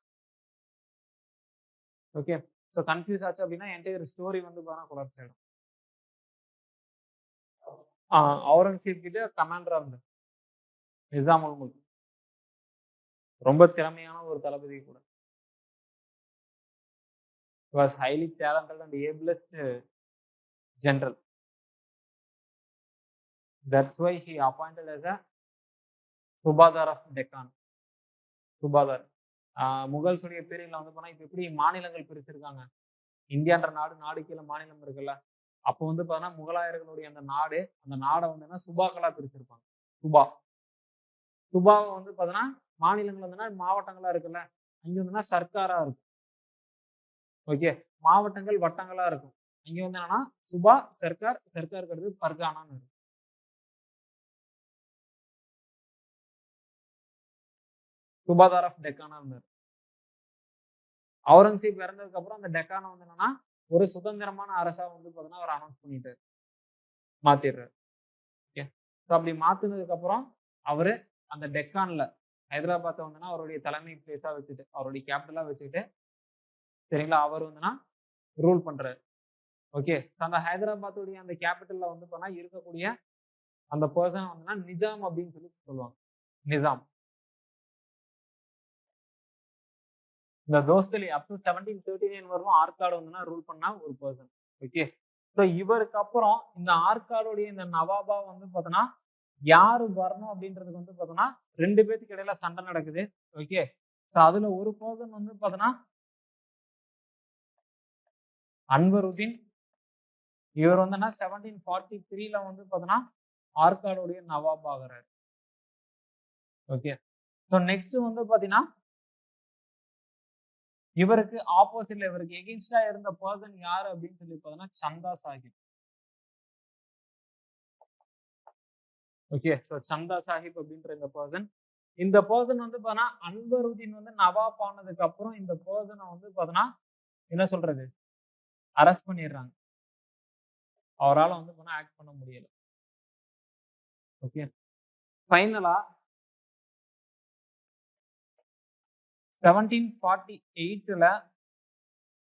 ஓகே. ஸோ கன்ஃப்யூஸ் ஆச்சு அப்படின்னா என்டையர் ஸ்டோரி வந்து பார்த்தீங்கன்னா கொலாப்ஸ் ஆயிடும். ஆ அவுரங்கசீப் கிட்ட கமாண்டரா இருந்தார். நிசாம் உல் முல்க். ரொம்ப திறமையான ஒரு தளபதி கூட. He was highly talented and ablest general. That's why he appointed as a Subadar of Deccan. சுபாதார். முகல்ஸுடைய பீரியட்ல வந்து போனா, இப்ப எப்படி மாநிலங்கள் பிரிச்சிருக்காங்க. இந்தியான்ற நாடு, நாடு கீழ மாநிலம் இருக்குல்ல. அப்போ வந்து பார்த்தீங்கன்னா, முகலாயர்களுடைய அந்த நாடு, அந்த நாட வந்துன்னா சுபாக்களா பிரிச்சிருப்பாங்க. சுபா. சுபாவ வந்து பார்த்தீங்கன்னா, மாநிலங்கள் வந்துன்னா மாவட்டங்களா இருக்குல்ல. அங்க வந்துன்னா சர்க்காரா இருக்கும். ஓகே. மாவட்டங்கள் வட்டங்களா இருக்கும். இங்க வந்து என்னன்னா, சுபா, சர்க்கார், சர்க்காருக்கு அடுத்து பர்கானான்னு இருக்கும். சுபாதார் ஆஃப் டெக்கானா இருந்தாரு. அவுரங்கசீப் இறந்ததுக்கு அப்புறம் அந்த டெக்கான வந்து என்னன்னா, ஒரு சுதந்திரமான அரசா வந்து பார்த்தீங்கன்னா, அவர் அனௌன்ஸ் பண்ணிட்டாரு. மாத்திடுறாரு. ஓகே. ஸோ அப்படி மாத்துனதுக்கு அப்புறம், அவரு அந்த டெக்கான்ல ஹைதராபாத்த வந்துன்னா அவருடைய தலைமை பிளேஸா வச்சுட்டு, அவருடைய கேபிட்டலா வச்சுக்கிட்டு, சரிங்களா? அவர் வந்துன்னா ரூல் பண்றாரு. ஓகே. அந்த ஹைதராபாத்துடைய அந்த கேபிட்டல்ல வந்து பார்த்தா இருக்கக்கூடிய அந்த பெர்சன் வந்துன்னா நிஜாம் அப்படின்னு சொல்லி சொல்லுவாங்க. நிசாம். இந்த தோஸ்தலி அப் டூ 1739 வரலும் ஆற்காடு வந்துன்னா ரூல் பண்ண ஒரு பெர்சன். ஓகே. ஸோ இவருக்கு அப்புறம் இந்த ஆற்காடுடைய இந்த நவாபா வந்து பார்த்தோன்னா, யாரு வரணும் அப்படின்றதுக்கு வந்து பார்த்தோன்னா, 2 பேத்துக்கு இடையில சண்டை நடக்குது. ஓகே. ஸோ அதுல ஒரு பெர்சன் வந்து பார்த்தோன்னா, அன்வருதீன். இவர் வந்துன்னா 1743ல வந்து பார்த்தோன்னா, ஆற்காடுடைய நவாப் ஆகுறாரு. ஓகே. ஸோ நெக்ஸ்ட் வந்து பார்த்தீங்கன்னா, இவருக்கு ஆப்போசிட்ல இவருக்கு எகெயின்ஸ்டா இருந்த பெர்சன் யாரு அப்படின்னு சொல்லி பார்த்தோன்னா, சந்தா சாஹிப். ஓகே. ஸோ சந்தா சாஹிப் அப்படின்ற இந்த பெர்சன். இந்த பெர்சன் வந்து பார்த்தீங்கன்னா, அன்வருதீன் வந்து நவாப் ஆனதுக்கு அப்புறம் இந்த பெர்சன வந்து பார்த்தீங்கன்னா, என்ன சொல்றது? அரெஸ்ட் பண்ணிடுறாங்க. அவரால வந்து பார்த்தீங்கன்னா ஆக்ட் பண்ண முடியல. ஓகே. ஃபைனலா 1748ல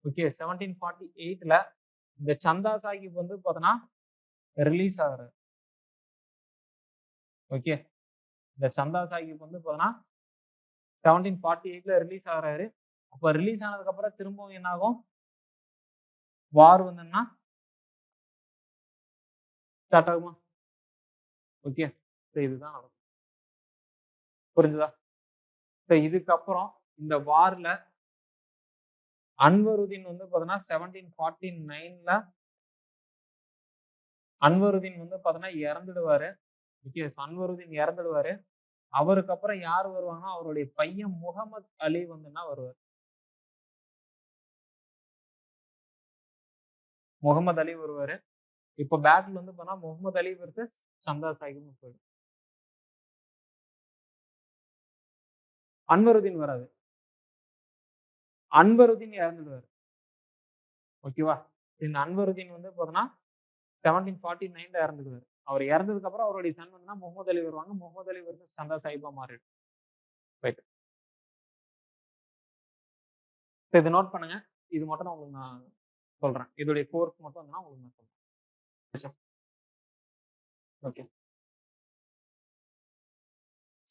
ஓகே 1748ல இந்த சந்தா சாஹிப் வந்து பார்த்தீங்கன்னா, ரிலீஸ் ஆகுறாரு. ஓகே. இந்த சந்தா சாஹிப் வந்து பார்த்தீங்கன்னா, 1748ல ரிலீஸ் ஆகுறாரு. அப்ப ரிலீஸ் ஆனதுக்கு அப்புறம் திரும்பவும் என்ன ஆகும்? வார் வந்துன்னா ஸ்டார்ட் ஆகுமா? ஓகே. ஸோ இதுதான் நடக்கும். புரிஞ்சுதா? ஸோ இதுக்கப்புறம் இந்த வார்ல அன்வருதீன் வந்து பார்த்தீங்கன்னா, 1749ல அன்வருதீன் வந்து பார்த்தீங்கன்னா இறந்துடுவாரு. ஓகே. அன்வருதீன் இறந்துடுவாரு. அவருக்கு அப்புறம் யார் வருவாங்கன்னா, அவருடைய பையன் முகமது அலி வந்துன்னா வருவாரு. முகமது அலி வருவாரு. இப்ப பேட்டில் வந்து பார்த்தா முகமது அலி வெர்சஸ் சந்தா சாஹிப்னு போயிடும். அன்வருதீன் வராது. அன்வருதீன் இறந்துடுவாரு. ஓகேவா? இந்த அன்வருதீன் வந்து பார்த்தீங்கன்னா 1749ல இறந்துடுவாரு. அவர் இறந்ததுக்கு அப்புறம் அவருடைய சன் வந்துன்னா முகமது அலி வருவாங்க. முகமது அலி வெர்சஸ் சந்தா சாஹிப்பா மாறிடும். ரைட். இப்ப இத நோட் பண்ணுங்க. இது மட்டும் நான் உங்களுக்கு நான் சொல்றேன். இதோடைய கோர்ஸ் மட்டும் வந்துன்னா உங்களுக்கு நான் சொல்றேன். ஓகே.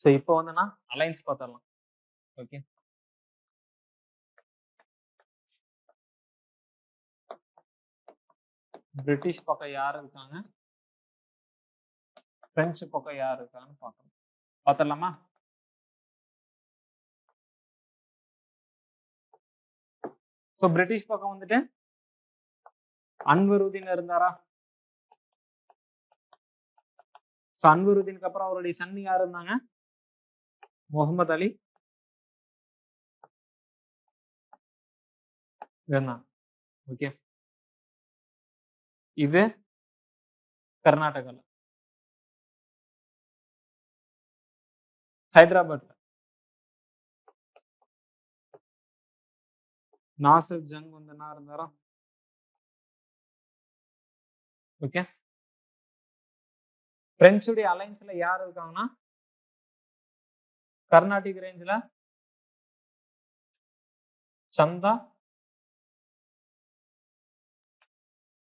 ஸோ இப்போ வந்துன்னா அலைன்ஸ் பார்த்துரலாம். ஓகே. பிரிட்டிஷ் பக்கம் யார் இருக்காங்க, பிரெஞ்சு பக்கம் யார் இருக்காங்கன்னு பார்க்கணும். பார்த்துடலாமா? ஸோ பிரிட்டிஷ் பக்கம் வந்துட்டு அன்வருதீன் இருந்தாரா? ஸோ அன்வருதீனுக்கு அப்புறம் அவருடைய சன் யார் இருந்தாங்க? முகமது அலி இருந்தாங்க. ஓகே, இது கர்நாடகால, ஹைதராபாத்ல நாசிர் ஜங் வந்து என்ன இருந்தாரா? ஓகே, பிரெஞ்சுடைய அலைன்ஸ்ல யார் இருக்காங்கன்னா கர்நாடிக் ரேஞ்சில் சந்தா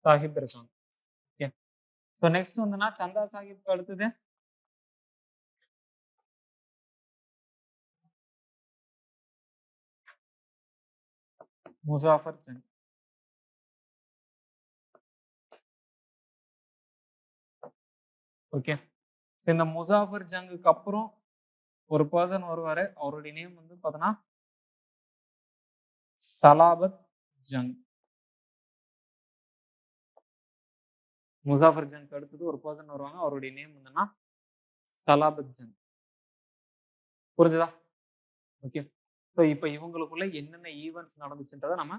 சாஹிப் இருக்காங்க. ஓகே, ஸோ நெக்ஸ்ட் வந்துன்னா சந்தா சாஹிப்க்கு அடுத்தது முசாஃபர் ஜங். ஓகே, ஸோ இந்த முசாஃபர் ஜங்குக்கு அப்புறம் ஒரு பர்சன் வருவாரு, அவருடைய நேம் வந்து பார்த்தோன்னா சலாபத் ஜங். முசாஃபர் ஜங்க்கு அடுத்தது ஒரு பர்சன் வருவாங்க, அவருடைய நேம் வந்துன்னா சலாபத் ஜங். புரிஞ்சுதா? ஓகே, ஸோ இப்போ இவங்களுக்குள்ள என்னென்ன ஈவெண்ட்ஸ் நடந்துச்சுன்றதை நம்ம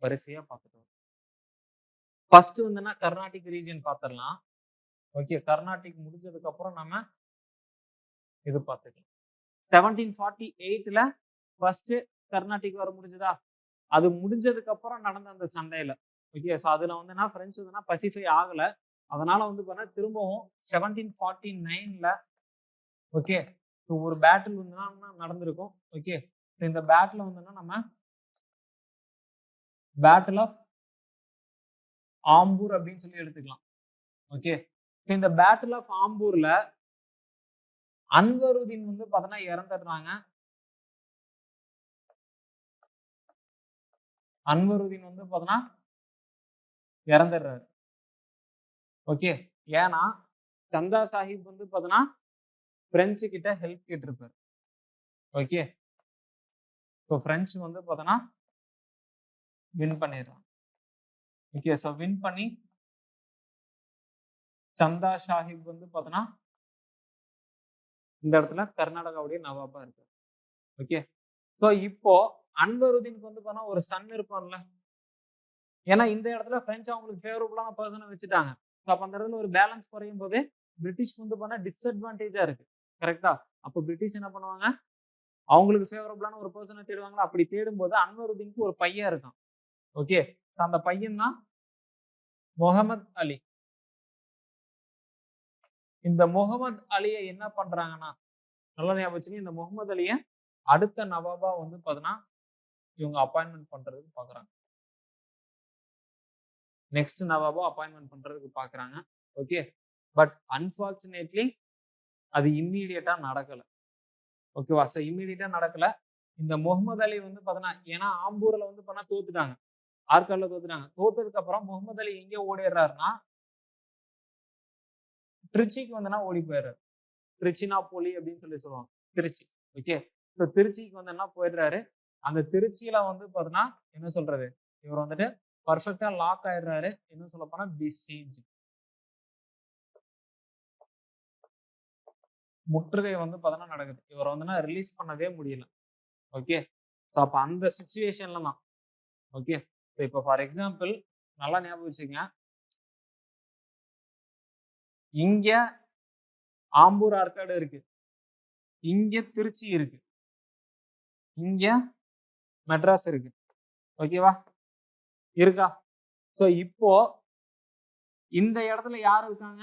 வரிசையா பார்த்துட்டோம். ஃபர்ஸ்ட் வந்துன்னா கர்நாடிக் ரீஜன் பார்த்துடலாம். ஓகே, கர்நாடிக் முடிஞ்சதுக்கு அப்புறம் நம்ம இது பார்த்துக்கலாம். 1748ல ஃபர்ஸ்ட் கர்நாடிக் வர முடிஞ்சதா? அது முடிஞ்சதுக்கு அப்புறம் நடந்த அந்த சண்டையில, ஓகே, ஸோ அதுல வந்துன்னா பிரெஞ்சு வந்துன்னா பசிஃபை ஆகல. அதனால வந்து பார்த்தா திரும்பவும் 1749ல ஓகே ஒரு பேட்டில் வந்துன்னா நடந்திருக்கும். ஓகே, இந்த பேட்டில் வந்துன்னா நம்ம பேட்டில் ஆஃப் ஆம்பூர் அப்படின்னு சொல்லி எடுத்துக்கலாம். ஓகே, இந்த பேட்டில் ஆஃப் ஆம்பூர்ல அன்வருதீன் வந்து பார்த்தோன்னா இறந்துடுறாங்க. அன்வருதீன் வந்து பார்த்தோன்னா இறந்துடுறாரு. ஓகே, ஏன்னா சந்தா சாஹிப் வந்து பார்த்தோன்னா பிரெஞ்சு கிட்ட ஹெல்ப் கேட்டிருப்பாரு. ஓகே, ஸோ பிரெஞ்சு வந்து பார்த்தோன்னா வின் பண்ணிடுறான். ஓகே, ஸோ வின் பண்ணி சந்தா சாஹிப் வந்து பார்த்தோன்னா இந்த இடத்துல கர்நாடகாவுடைய நவாபா இருக்கு. ஓகே, ஸோ இப்போ அன்வருதீனுக்கு வந்து பார்த்தா ஒரு சன் இருப்பான்ல, ஏன்னா இந்த இடத்துல பிரெஞ்சு அவங்களுக்கு ஃபேவரபுளான பர்சனை வச்சுட்டாங்க. ஸோ அப்போ அந்த இடத்துல ஒரு பேலன்ஸ் குறையும் போது பிரிட்டிஷ்க்கு வந்து பார்த்தா டிஸ்அட்வான்டேஜா இருக்கு. கரெக்டா? அப்போ பிரிட்டிஷ் என்ன பண்ணுவாங்க, அவங்களுக்கு ஃபேவரபுளான ஒரு பர்சனை தேடுவாங்களா? அப்படி தேடும் போது அன்வருதீனுக்கு ஒரு பையன் இருக்கான். ஓகே, ஸோ அந்த பையன் தான் முகமது அலி. இந்த முகமது அலியை என்ன பண்றாங்கன்னா, நல்லா ஞாபகம் வச்சுங்க, இந்த முகமது அலியை அடுத்த நவாபா வந்து பார்த்தீங்கன்னா இவங்க அப்பாயின்மெண்ட் பண்றதுக்கு பாக்குறாங்க. நெக்ஸ்ட் நவாபா அப்பாயின்மெண்ட் பண்றதுக்கு பாக்குறாங்க. ஓகே, பட் அன்பார்ச்சுனேட்லி அது இம்மீடியட்டா நடக்கல. ஓகேவா? ஸோ இம்மீடியட்டா நடக்கல. இந்த முகமது அலி வந்து பார்த்தீங்கன்னா, ஏன்னா ஆம்பூர்ல வந்து பண்ணா தோத்துட்டாங்க, ஆற்காடுல தோத்துட்டாங்க. தோத்ததுக்கு அப்புறம் முகமது அலி எங்கே ஓடிடுறாருன்னா திருச்சிக்கு வந்துன்னா ஓடி போயிடுறாரு. திருச்சினாப்போலி அப்படின்னு சொல்லி சொல்லுவாங்க, திருச்சி. ஓகே, ஸோ திருச்சிக்கு வந்து என்ன போயிடுறாரு. அந்த திருச்சியில வந்து பார்த்தீங்கன்னா என்ன சொல்றது, இவர் வந்துட்டு பர்ஃபெக்டா லாக் ஆயிடுறாரு. என்ன சொல்ல போனா பிசிஜ், முற்றுகை வந்து பார்த்தீங்கன்னா நடக்குது. இவர் வந்து ரிலீஸ் பண்ணவே முடியல. ஓகே, ஸோ அப்போ அந்த சுச்சுவேஷன்ல தான். ஓகே, இப்போ ஃபார் எக்ஸாம்பிள் நல்லா ஞாபகம் வச்சுக்கங்க, இங்க ஆம்பூர் ஆற்காடு இருக்கு, இங்க திருச்சி இருக்கு, இங்க மெட்ராஸ் இருக்கு. ஓகேவா? இருக்கா? ஸோ இப்போ இந்த இடத்துல யார் இருக்காங்க?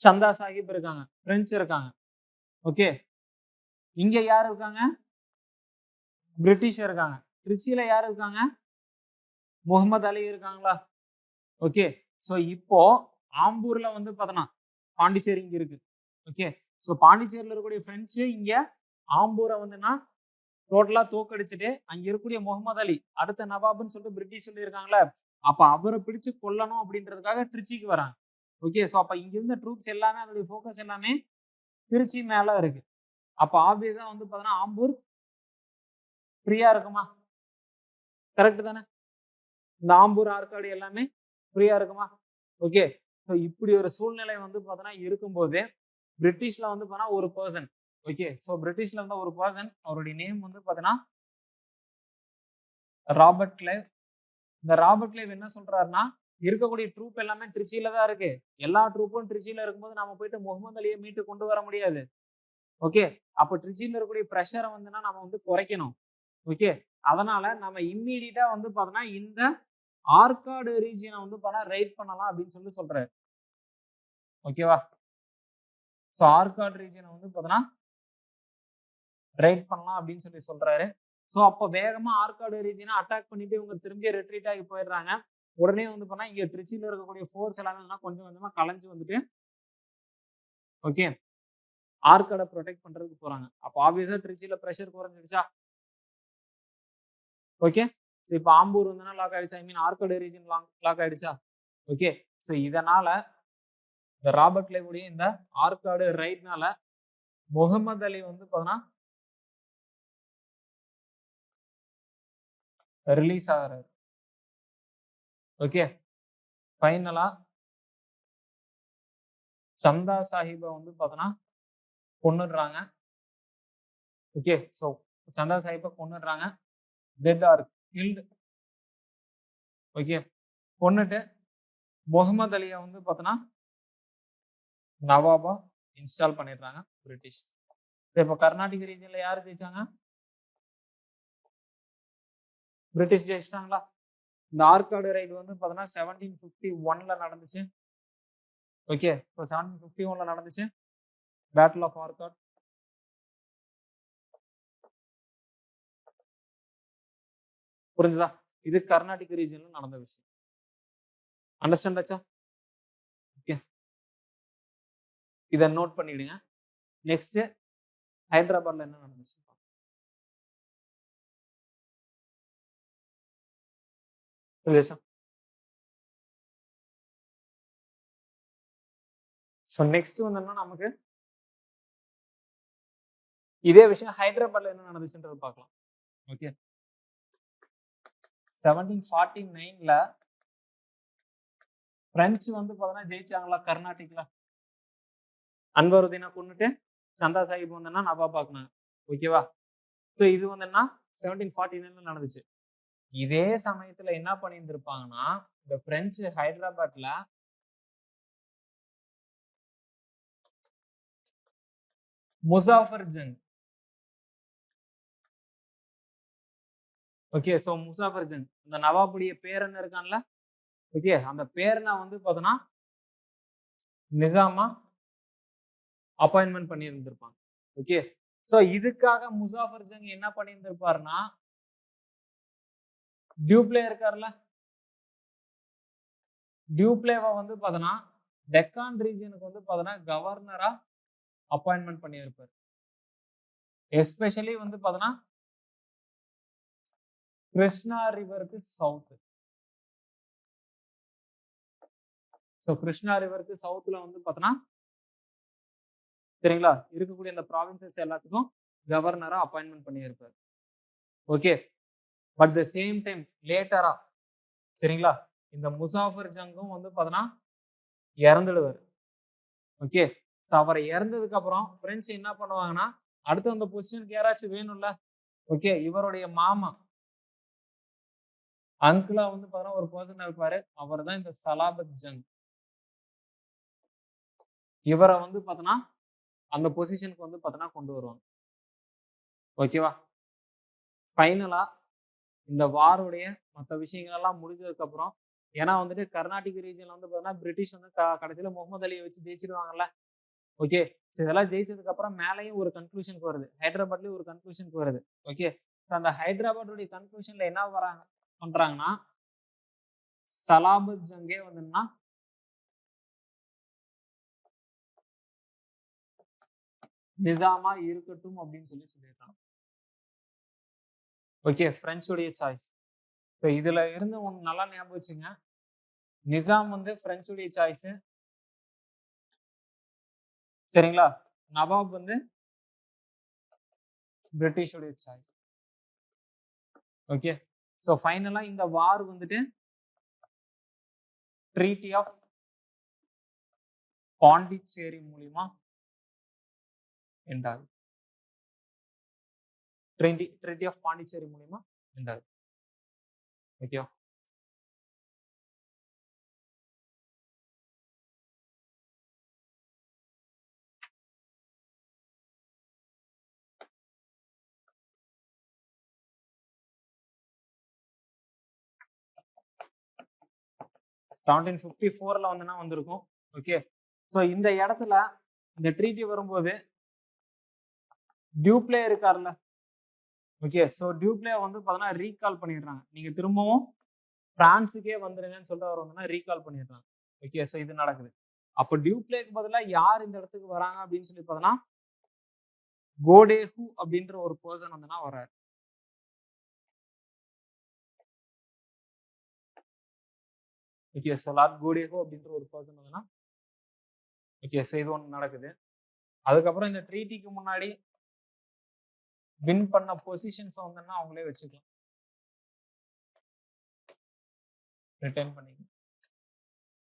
சந்தா சாஹிப் இருக்காங்க, பிரெஞ்சு இருக்காங்க. ஓகே, இங்க யார் இருக்காங்க? பிரிட்டிஷ் இருக்காங்க. திருச்சியில யார் இருக்காங்க? முகமது அலி இருக்காங்களா? ஓகே, ஸோ இப்போ ஆம்பூர்ல வந்து பார்த்தோன்னா பாண்டிச்சேரி இங்க இருக்கு. ஓகே, ஸோ பாண்டிச்சேரியில் இருக்கக்கூடிய பிரெஞ்சு இங்க ஆம்பூரை வந்துன்னா டோட்டலா தோக்கடிச்சுட்டு அங்க இருக்கக்கூடிய முகமது அலி அடுத்த நவாப்னு சொல்லிட்டு பிரிட்டிஷ் சொல்லியிருக்காங்களே, அப்ப அவரை பிடிச்சு கொல்லணும் அப்படின்றதுக்காக திருச்சிக்கு வராங்க. ஓகே, ஸோ அப்ப இங்க இருந்த ட்ரூப்ஸ் எல்லாமே அதோடைய ஃபோக்கஸ் எல்லாமே திருச்சி மேல இருக்கு. அப்ப ஆப்வியஸா வந்து பாத்தீங்கன்னா ஆம்பூர் ஃப்ரீயா இருக்குமா? கரெக்ட் தானே? இந்த ஆம்பூர் ஆற்காடு எல்லாமே ஃப்ரீயா இருக்குமா? ஓகே, ஸோ இப்படி ஒரு சூழ்நிலை வந்து பாத்தீங்கன்னா இருக்கும்போது பிரிட்டிஷ்ல வந்து பாத்தீங்கன்னா ஒரு பர்சன், ஓகே, ஸோ பிரிட்டிஷ்ல இருந்த ஒரு பர்சன், அவருடைய நேம் வந்து பாத்தீங்கன்னா ராபர்ட் கிளைவ். இந்த ராபர்ட் கிளைவ் என்ன சொல்றாருன்னா, இருக்கக்கூடிய ட்ரூப் எல்லாமே திருச்சியில தான் இருக்கு. எல்லா ட்ரூப்பும் திருச்சியில இருக்கும்போது நம்ம போயிட்டு முகமது அலியை மீட்டு கொண்டு வர முடியாது. ஓகே, அப்ப திருச்சியில இருக்கக்கூடிய ப்ரெஷரை வந்துன்னா நம்ம வந்து குறைக்கணும். ஓகே, அதனால நம்ம இம்மீடியட்டா வந்து பாத்தோம்னா இந்த ஆற்காடு ரீஜியனை வந்து பார்த்தா ரைட் பண்ணலாம் அப்படின்னு சொல்லி சொல்றாரு. ஓகேவா? ஸோ ஆற்காடு ரீஜியனை வந்து பார்த்தோம்னா ரைட் பண்ணலாம் அப்படின்னு சொல்லி சொல்றாரு. ஸோ அப்போ வேகமா ஆற்காடு ரீஜியனை அட்டாக் பண்ணிட்டு இவங்க திரும்பி ரெட்ரீட் ஆகி போயிடுறாங்க. உடனே வந்து பண்ணா இங்க திருச்சியில இருக்கக்கூடிய ஃபோர்ஸ் எல்லாமே கொஞ்சம் கொஞ்சமா கலைஞ்சு வந்துட்டு, ஓகே, ஆற்காடை ப்ரொடெக்ட் பண்றதுக்கு போறாங்க. அப்போ ஆப்வியஸா திருச்சியில ப்ரெஷர் குறைஞ்சிடுச்சா? ஓகே, ஸோ இப்போ ஆம்பூர் வந்து லாக் ஆயிடுச்சா? ஐ மீன் ஆற்காடு ரீஜன் லாக் ஆயிடுச்சா? ஓகே, ஸோ இதனால இந்த ராபர்ட் கிளைவுடைய இந்த ஆற்காடு ரைட்னால முகமது அலி வந்து பார்த்தோன்னா ரிலீஸ் ஆகிறாரு. ஓகே, ஃபைனலா சந்தா சாஹிப்பை வந்து பார்த்தோன்னா கொன்னுடுறாங்க. ஓகே, ஸோ சந்தா சாஹிப்பை கொன்னுடுறாங்க. Dead or killed. ஓகே, கொன்னுட்டு முகமது அலியை வந்து பார்த்தோன்னா நவாபா இன்ஸ்டால் பண்ணிடுறாங்க பிரிட்டிஷ். இப்போ கர்நாடிக் ரீஜன்ல யாரு ஜெயிச்சாங்க? பிரிட்டிஷ் ஜெயிச்சிட்டாங்களா? இந்த ஆற்காடு ரைடு வந்து பார்த்தோன்னா 1751 நடந்துச்சு. ஓகே, இப்போ 1751 நடந்துச்சு பேட்டில் ஆஃப் ஆர்காட். புரிஞ்சுதா? இது கர்நாடிக் ரீஜன்ல நடந்த விஷயம். அண்டர்ஸ்டாண்ட் ஆச்சா? ஓகே, இதை நோட் பண்ணிடுங்க. நெக்ஸ்ட் ஹைதராபாத்ல என்ன நடந்துச்சு? ஸோ நெக்ஸ்ட் வந்து நமக்கு இதே விஷயம் ஹைதராபாத்ல என்ன நடந்துச்சுன்றது பார்க்கலாம். ஓகே, 1749ல பிரெஞ்சு வந்து பார்த்தீங்கன்னா ஜெயிச்சாங்களா கர்நாடிக்ல? அன்வருதீனை கொண்டுட்டு சந்தா சாஹிப் வந்து நவாப் ஆக்குனாங்க. ஓகேவா? ஸோ இது வந்து 1749ல நடந்துச்சு. இதே சமயத்துல என்ன பண்ணியிருந்திருப்பாங்கன்னா, இந்த பிரெஞ்சு ஹைதராபாத்ல முசாஃபர் ஜங். ஓகே, ஸோ முசாஃபர் ஜங் இந்த நவாபுடைய பேரன் இருக்கான்ல, ஓகே, அந்த பேரனை வந்து பார்த்தோன்னா நிசாமா அப்பாயின்மெண்ட் பண்ணி இருந்திருப்பாங்க. ஓகே, ஸோ இதுக்காக முசாஃபர் ஜங் என்ன பண்ணியிருந்திருப்பாருன்னா, டியூப்ளே இருக்காருல்ல, டியூப்ளேவை வந்து பார்த்தோன்னா டெக்கான் ரீஜனுக்கு வந்து பார்த்தோன்னா கவர்னரா அப்பாயின்மெண்ட் பண்ணியிருப்பார். எஸ்பெஷலி வந்து பார்த்தோன்னா கிருஷ்ணா ரிவருக்கு சவுத். ஸோ கிருஷ்ணா ரிவருக்கு சவுத்ல வந்து பார்த்தோன்னா சரிங்களா இருக்கக்கூடிய இந்த ப்ராவின்சஸ் எல்லாத்துக்கும் கவர்னரா அப்பாயின்மெண்ட் பண்ணியிருப்பார். Okay, but the same time லேட்டரா சரிங்களா இந்த முசாஃபர் ஜங்கும் வந்து பார்த்தோன்னா இறந்துடுவார். ஓகே, ஸோ அவரை இறந்ததுக்கு அப்புறம் பிரெஞ்சு என்ன பண்ணுவாங்கன்னா, அடுத்து அந்த பொசிஷனுக்கு யாராச்சும் வேணும்ல, ஓகே, இவருடைய மாமா அங்கிளா வந்து பார்த்தோன்னா ஒரு பர்சன் இருப்பாரு. அவர் தான் இந்த சலாபத் ஜங். இவரை வந்து பார்த்தோன்னா அந்த பொசிஷனுக்கு வந்து பார்த்தோன்னா கொண்டு வருவாங்க. ஓகேவா? ஃபைனலா இந்த வாருடைய மற்ற விஷயங்கள் எல்லாம் முடிஞ்சதுக்கு அப்புறம், ஏன்னா வந்துட்டு கர்நாடிக் ரீஜன்ல வந்து பார்த்தீங்கன்னா பிரிட்டிஷ் வந்து கடைசியில முகமது அலியை வச்சு ஜெயிச்சிருவாங்கல்ல. ஓகே, ஸோ இதெல்லாம் ஜெயிச்சதுக்கு அப்புறம் மேலேயும் ஒரு கன்க்ளூஷனுக்கு வருது, ஹைதராபாத்லயும் ஒரு கன்க்ளூஷனுக்கு வருது. ஓகே, அந்த ஹைதராபாத்துடைய கன்க்ளூஷன்ல என்ன பண்றாங்கன்னா, சலாபத் ஜங்கே வந்துன்னா நிசாமா இருக்கட்டும் அப்படின்னு சொல்லிடுறாங்க. Okay, பிரெஞ்சுடைய choice. ஸோ இதுல இருந்து ஒன்று நல்லா ஞாபகம் வச்சுங்க. நிசாம் வந்து பிரெஞ்சுடைய சாய்ஸ், சரிங்களா? நவாப் வந்து பிரிட்டிஷுடைய சாய்ஸ். ஓகே, ஸோ ஃபைனலா இந்த வார் வந்துட்டு ட்ரீட்டி ஆஃப் பாண்டிச்சேரி மூலியமா எண்ட் ஆகுது. ட்ரீட்டி ஆஃப் பாண்டிச்சேரி மூலியமா எண்ட் ஆகுது. ஓகே, செவன்டீன் 54ல வந்திருக்கும். ஓகே, ஸோ இந்த இடத்துல இந்த ட்ரீட்டி வரும்போது டியூப்ளே இருக்கார்ல, ஓகே, ஸோ டியூப்ளே வந்து பார்த்தீங்கன்னா ரீகால் பண்ணிடுறாங்க. நீங்க திரும்பவும் பிரான்ஸுக்கே வந்துருங்கன்னு சொல்லிட்டு அவர் வந்து ரீகால் பண்ணிடுறாங்க. ஓகே, ஸோ இது நடக்குது. அப்போ டியூப்ளேக்கு பதிலாக யார் இந்த இடத்துக்கு வராங்க அப்படின்னு சொல்லி பார்த்தோன்னா கோடேஹு அப்படின்ற ஒரு பர்சன் வந்துன்னா வர்றாரு. ஓகே, ஸோ லார்ட் கோடேஹு அப்படின்ற ஒரு பர்சன் வந்துன்னா ஓகே, ஸோ இது ஒன்று நடக்குது. அதுக்கப்புறம் இந்த ட்ரீட்டிக்கு முன்னாடி வின் பண்ண பொசிஷன்ஸ் வந்துன்னா அவங்களே வச்சுக்கலாம், ரிட்டைன் பண்ணிக்கலாம்.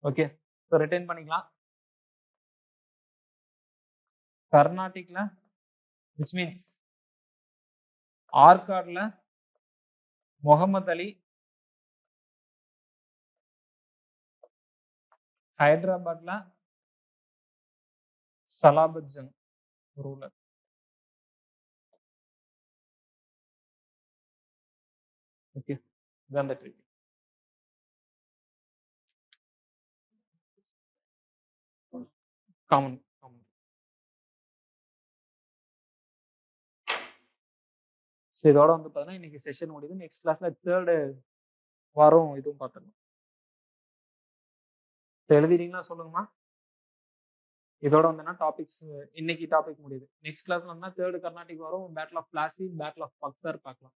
ஓகே, ஸோ ரிட்டைன் பண்ணிக்கலாம். கர்நாடிக்ல விச் மீன்ஸ் ஆர்காட்ல முகமது அலி, ஹைதராபாத்ல சலாபத் ஜங் ரூலர். ஓகே, இதான் அந்த ட்ரீட்டி. Common common. ஸோ இதோட வந்து பார்த்தீங்கன்னா இன்னைக்கு செஷன் முடியுது. நெக்ஸ்ட் கிளாஸ்ல தேர்டு வாரம் இதுவும் பார்த்துடலாம். எழுதிட்டீங்களா சொல்லுங்கம்மா. இதோட வந்துன்னா டாபிக்ஸ் இன்னைக்கு டாபிக் முடியுது. நெக்ஸ்ட் கிளாஸ்ல வந்து தேர்டு கர்நாடிக் வரும், battle of Plassey, battle of Buxar பார்க்கலாம்.